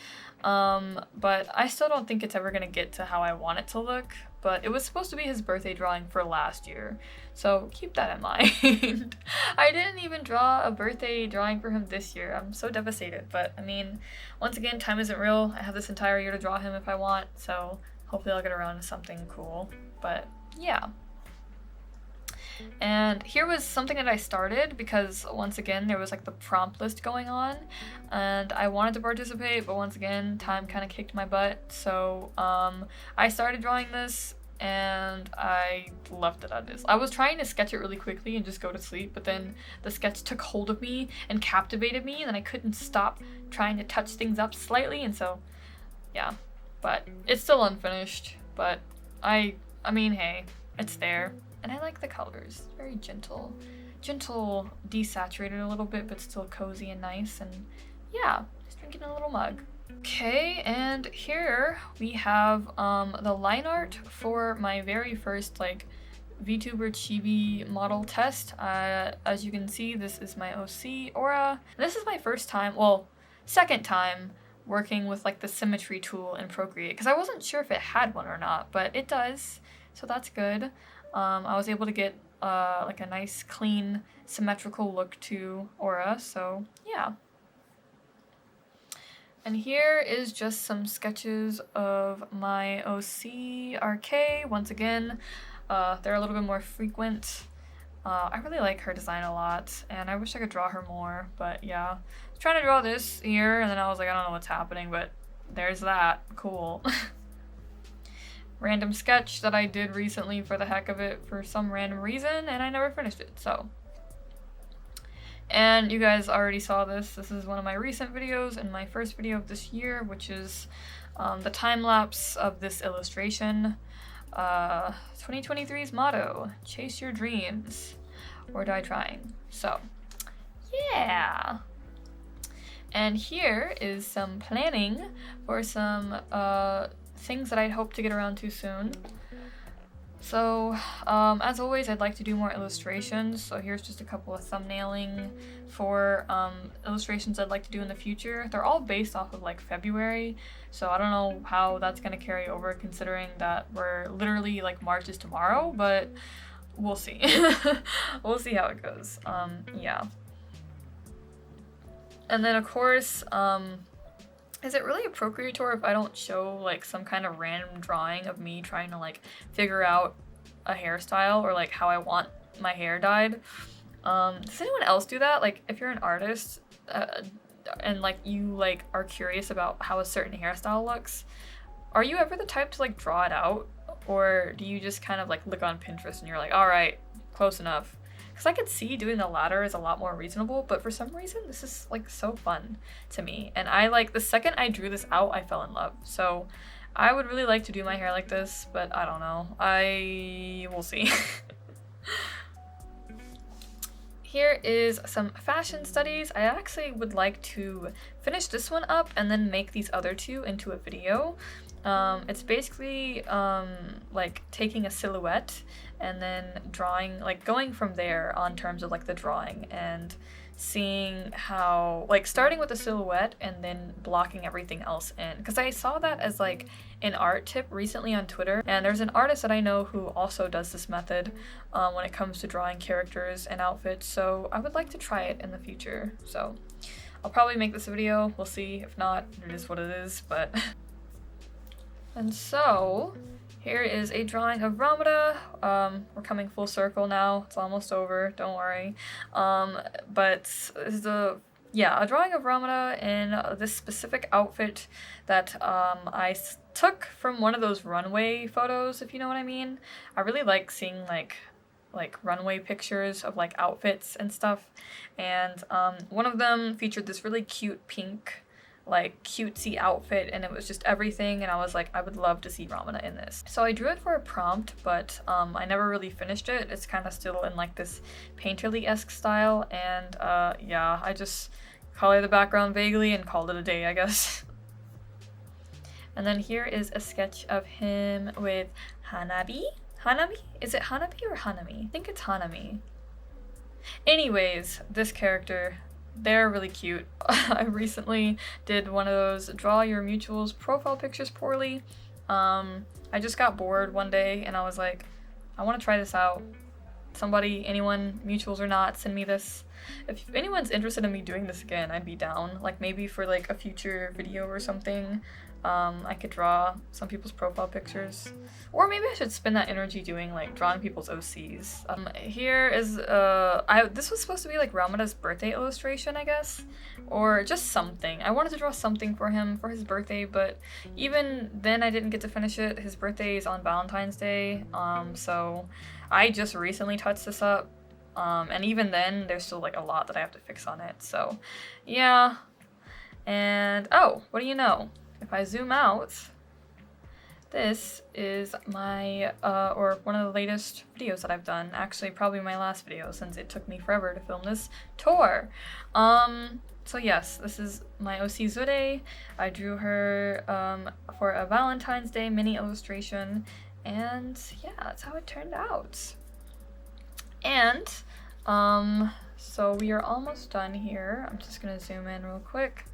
But I still don't think it's ever gonna get to how I want it to look, but it was supposed to be his birthday drawing for last year, so keep that in mind. I didn't even draw a birthday drawing for him this year. I'm so devastated, but I mean, once again, time isn't real. I have this entire year to draw him if I want, so hopefully I'll get around to something cool. But yeah. And here was something that I started because once again there was like the prompt list going on and I wanted to participate, but once again time kind of kicked my butt, so I started drawing this and I left it at this. I was trying to sketch it really quickly and just go to sleep, but then the sketch took hold of me and captivated me, and then I couldn't stop trying to touch things up slightly, and so yeah. But it's still unfinished, but I mean, hey, it's there. And I like the colors, very gentle. Gentle, desaturated a little bit, but still cozy and nice. And yeah, just drinking a little mug. Okay, and here we have the line art for my very first like VTuber chibi model test. As you can see, this is my OC Aura. This is my first time, well, second time working with like the symmetry tool in Procreate, because I wasn't sure if it had one or not, but it does, so that's good. I was able to get like a nice, clean, symmetrical look to Aura, so yeah. And here is just some sketches of my OC RK. Once again, they're a little bit more frequent. I really like her design a lot, and I wish I could draw her more, but yeah. I was trying to draw this here, and then I was like, I don't know what's happening, but there's that. Cool. Random sketch that I did recently for the heck of it for some random reason, and I never finished it, so. And you guys already saw this. This is one of my recent videos and my first video of this year, which is the time-lapse of this illustration. 2023's motto, chase your dreams or die trying. So, yeah. And here is some planning for some things that I'd hope to get around to soon. So, as always, I'd like to do more illustrations, so here's just a couple of thumbnailing for illustrations I'd like to do in the future. They're all based off of like February, so I don't know how that's gonna carry over considering that we're literally like March is tomorrow, but we'll see. We'll see how it goes. Yeah. And then of course, is it really a Procreator if I don't show like some kind of random drawing of me trying to like figure out a hairstyle or like how I want my hair dyed? Does anyone else do that? Like if you're an artist and like you like are curious about how a certain hairstyle looks, are you ever the type to like draw it out? Or do you just kind of like look on Pinterest and you're like, all right, close enough? Because I could see doing the latter is a lot more reasonable, but for some reason this is like so fun to me. And I like, the second I drew this out, I fell in love. So I would really like to do my hair like this, but I don't know. We'll see. Here is some fashion studies. I actually would like to finish this one up and then make these other two into a video. It's basically like taking a silhouette and then drawing, like going from there on terms of like the drawing and seeing how, like starting with the silhouette and then blocking everything else in. Because I saw that as like an art tip recently on Twitter, and there's an artist that I know who also does this method when it comes to drawing characters and outfits, so I would like to try it in the future. So I'll probably make this video, we'll see. If not, it is what it is, but... And so, here is a drawing of Ramada. We're coming full circle now. It's almost over, don't worry. But this is a drawing of Ramada in this specific outfit that I took from one of those runway photos, if you know what I mean. I really like seeing like runway pictures of like outfits and stuff. And one of them featured this really cute pink like cutesy outfit, and it was just everything, and I was like, I would love to see Ramana in this. So I drew it for a prompt, but I never really finished it. It's kind of still in like this painterly-esque style, and yeah, I just colored the background vaguely and called it a day, I guess. And then here is a sketch of him with Hanabi? Hanami? Is it Hanabi or Hanami? I think it's Hanami. Anyways, this character, they're really cute. I recently did one of those draw your mutuals profile pictures poorly. I just got bored one day and I was like, I want to try this out. Somebody, anyone, mutuals or not, send me this. If anyone's interested in me doing this again, I'd be down. Like maybe for like a future video or something. I could draw some people's profile pictures. Or maybe I should spend that energy doing like drawing people's OCs. Here is this was supposed to be like Ramada's birthday illustration, I guess. Or just something. I wanted to draw something for him for his birthday, but even then I didn't get to finish it. His birthday is on Valentine's Day. So I just recently touched this up. And even then there's still like a lot that I have to fix on it. So yeah. And oh, what do you know? If I zoom out, This is my, or one of the latest videos that I've done. Actually, probably my last video since it took me forever to film this tour. So yes, this is my OC Zure. I drew her for a Valentine's Day mini illustration, and yeah, that's how it turned out. And so we are almost done here. I'm just gonna zoom in real quick.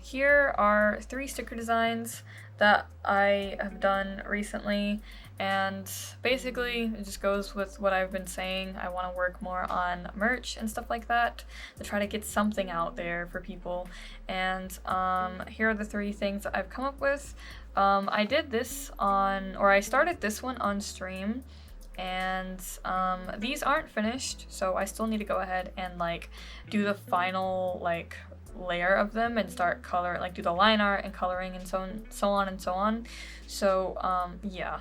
Here are 3 sticker designs that I have done recently, and basically it just goes with what I've been saying. I want to work more on merch and stuff like that to try to get something out there for people. And here are the 3 things that I've come up with. I did this I started this one on stream, and these aren't finished, so I still need to go ahead and like do the final like layer of them and start do the line art and coloring and so on and so on. So yeah.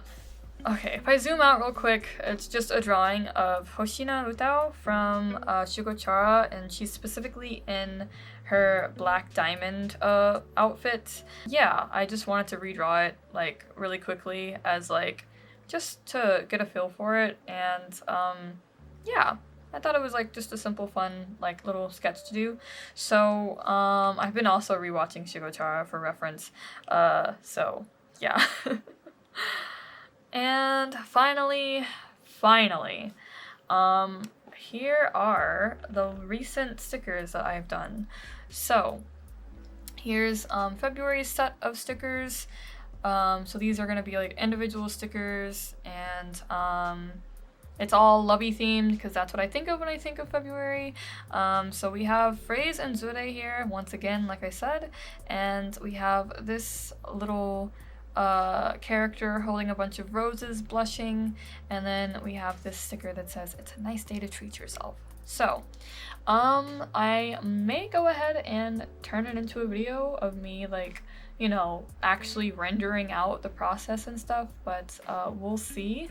Okay, if I zoom out real quick, it's just a drawing of Hoshina Utao from Shugochara, and she's specifically in her black diamond outfit. Yeah, I just wanted to redraw it like really quickly as like just to get a feel for it, and yeah, I thought it was like just a simple, fun, like little sketch to do. So I've been also rewatching Shugochara for reference. So yeah. And finally, here are the recent stickers that I've done. So here's February's set of stickers. So these are gonna be like individual stickers, and it's all lovey themed because that's what I think of when I think of February. So we have Phrase and Zure here, once again, like I said, and we have this little character holding a bunch of roses, blushing, and then we have this sticker that says, "It's a nice day to treat yourself." So, I may go ahead and turn it into a video of me, like, you know, actually rendering out the process and stuff, but we'll see.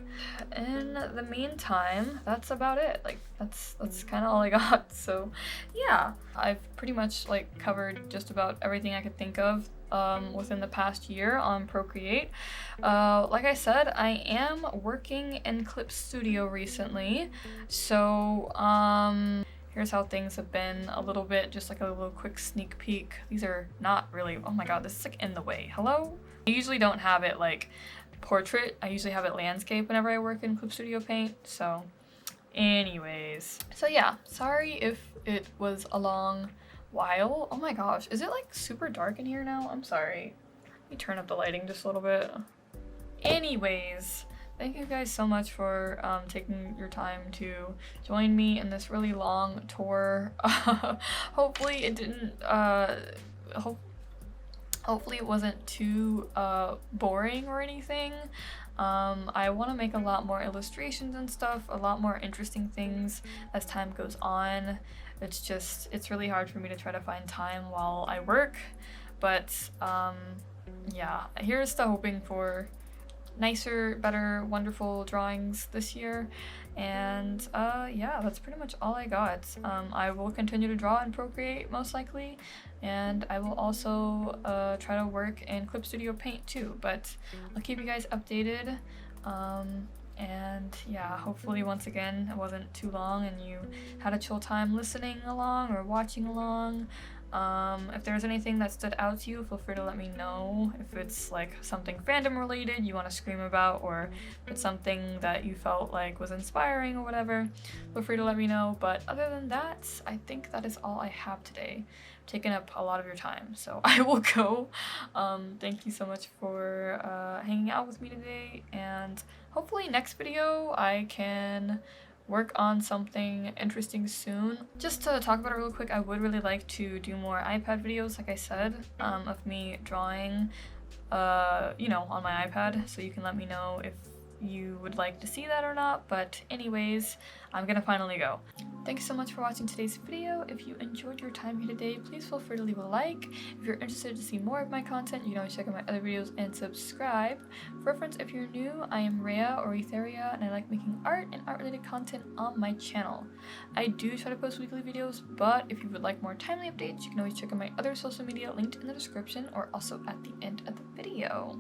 In the meantime, that's about it. Like, that's kind of all I got. So, yeah, I've pretty much like covered just about everything I could think of within the past year on Procreate. Like I said, I am working in Clip Studio recently, so here's how things have been a little bit, just like a little quick sneak peek. These are not really, oh my god, this is like in the way. Hello? I usually don't have it like portrait, I usually have it landscape whenever I work in Clip Studio Paint, so anyways. So yeah, sorry if it was a long while. Oh my gosh, is it like super dark in here now? I'm sorry. Let me turn up the lighting just a little bit. Anyways, thank you guys so much for taking your time to join me in this really long tour. Hopefully it didn't, hopefully it wasn't too boring or anything. I want to make a lot more illustrations and stuff, a lot more interesting things as time goes on. It's really hard for me to try to find time while I work, but yeah, here's to hoping for nicer, better, wonderful drawings this year. And yeah, that's pretty much all I got. I will continue to draw and Procreate most likely, and I will also try to work in Clip Studio Paint too, but I'll keep you guys updated. And yeah, hopefully once again it wasn't too long and you had a chill time listening along or watching along. If there's anything that stood out to you, feel free to let me know. If it's like something fandom related you want to scream about, or if it's something that you felt like was inspiring or whatever, feel free to let me know. But other than that, I think that is all I have today. I've taken up a lot of your time, so I will go. Thank you so much for hanging out with me today, and hopefully next video I can work on something interesting soon. Just to talk about it real quick, I would really like to do more iPad videos, like I said, of me drawing, you know, on my iPad, so you can let me know if you would like to see that or not, but anyways, I'm gonna finally go. Thanks so much for watching today's video. If you enjoyed your time here today, please feel free to leave a like. If you're interested to see more of my content, you can always check out my other videos and subscribe. For reference, if you're new, I am Rhea or Etheria, and I like making art and art-related content on my channel. I do try to post weekly videos, but if you would like more timely updates, you can always check out my other social media linked in the description or also at the end of the video.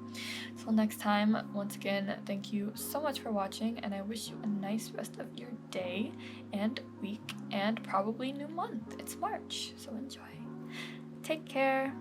Till next time, once again, thank you so much for watching, and I wish you a nice rest of your day and week and probably new month. It's March, so enjoy. Take care.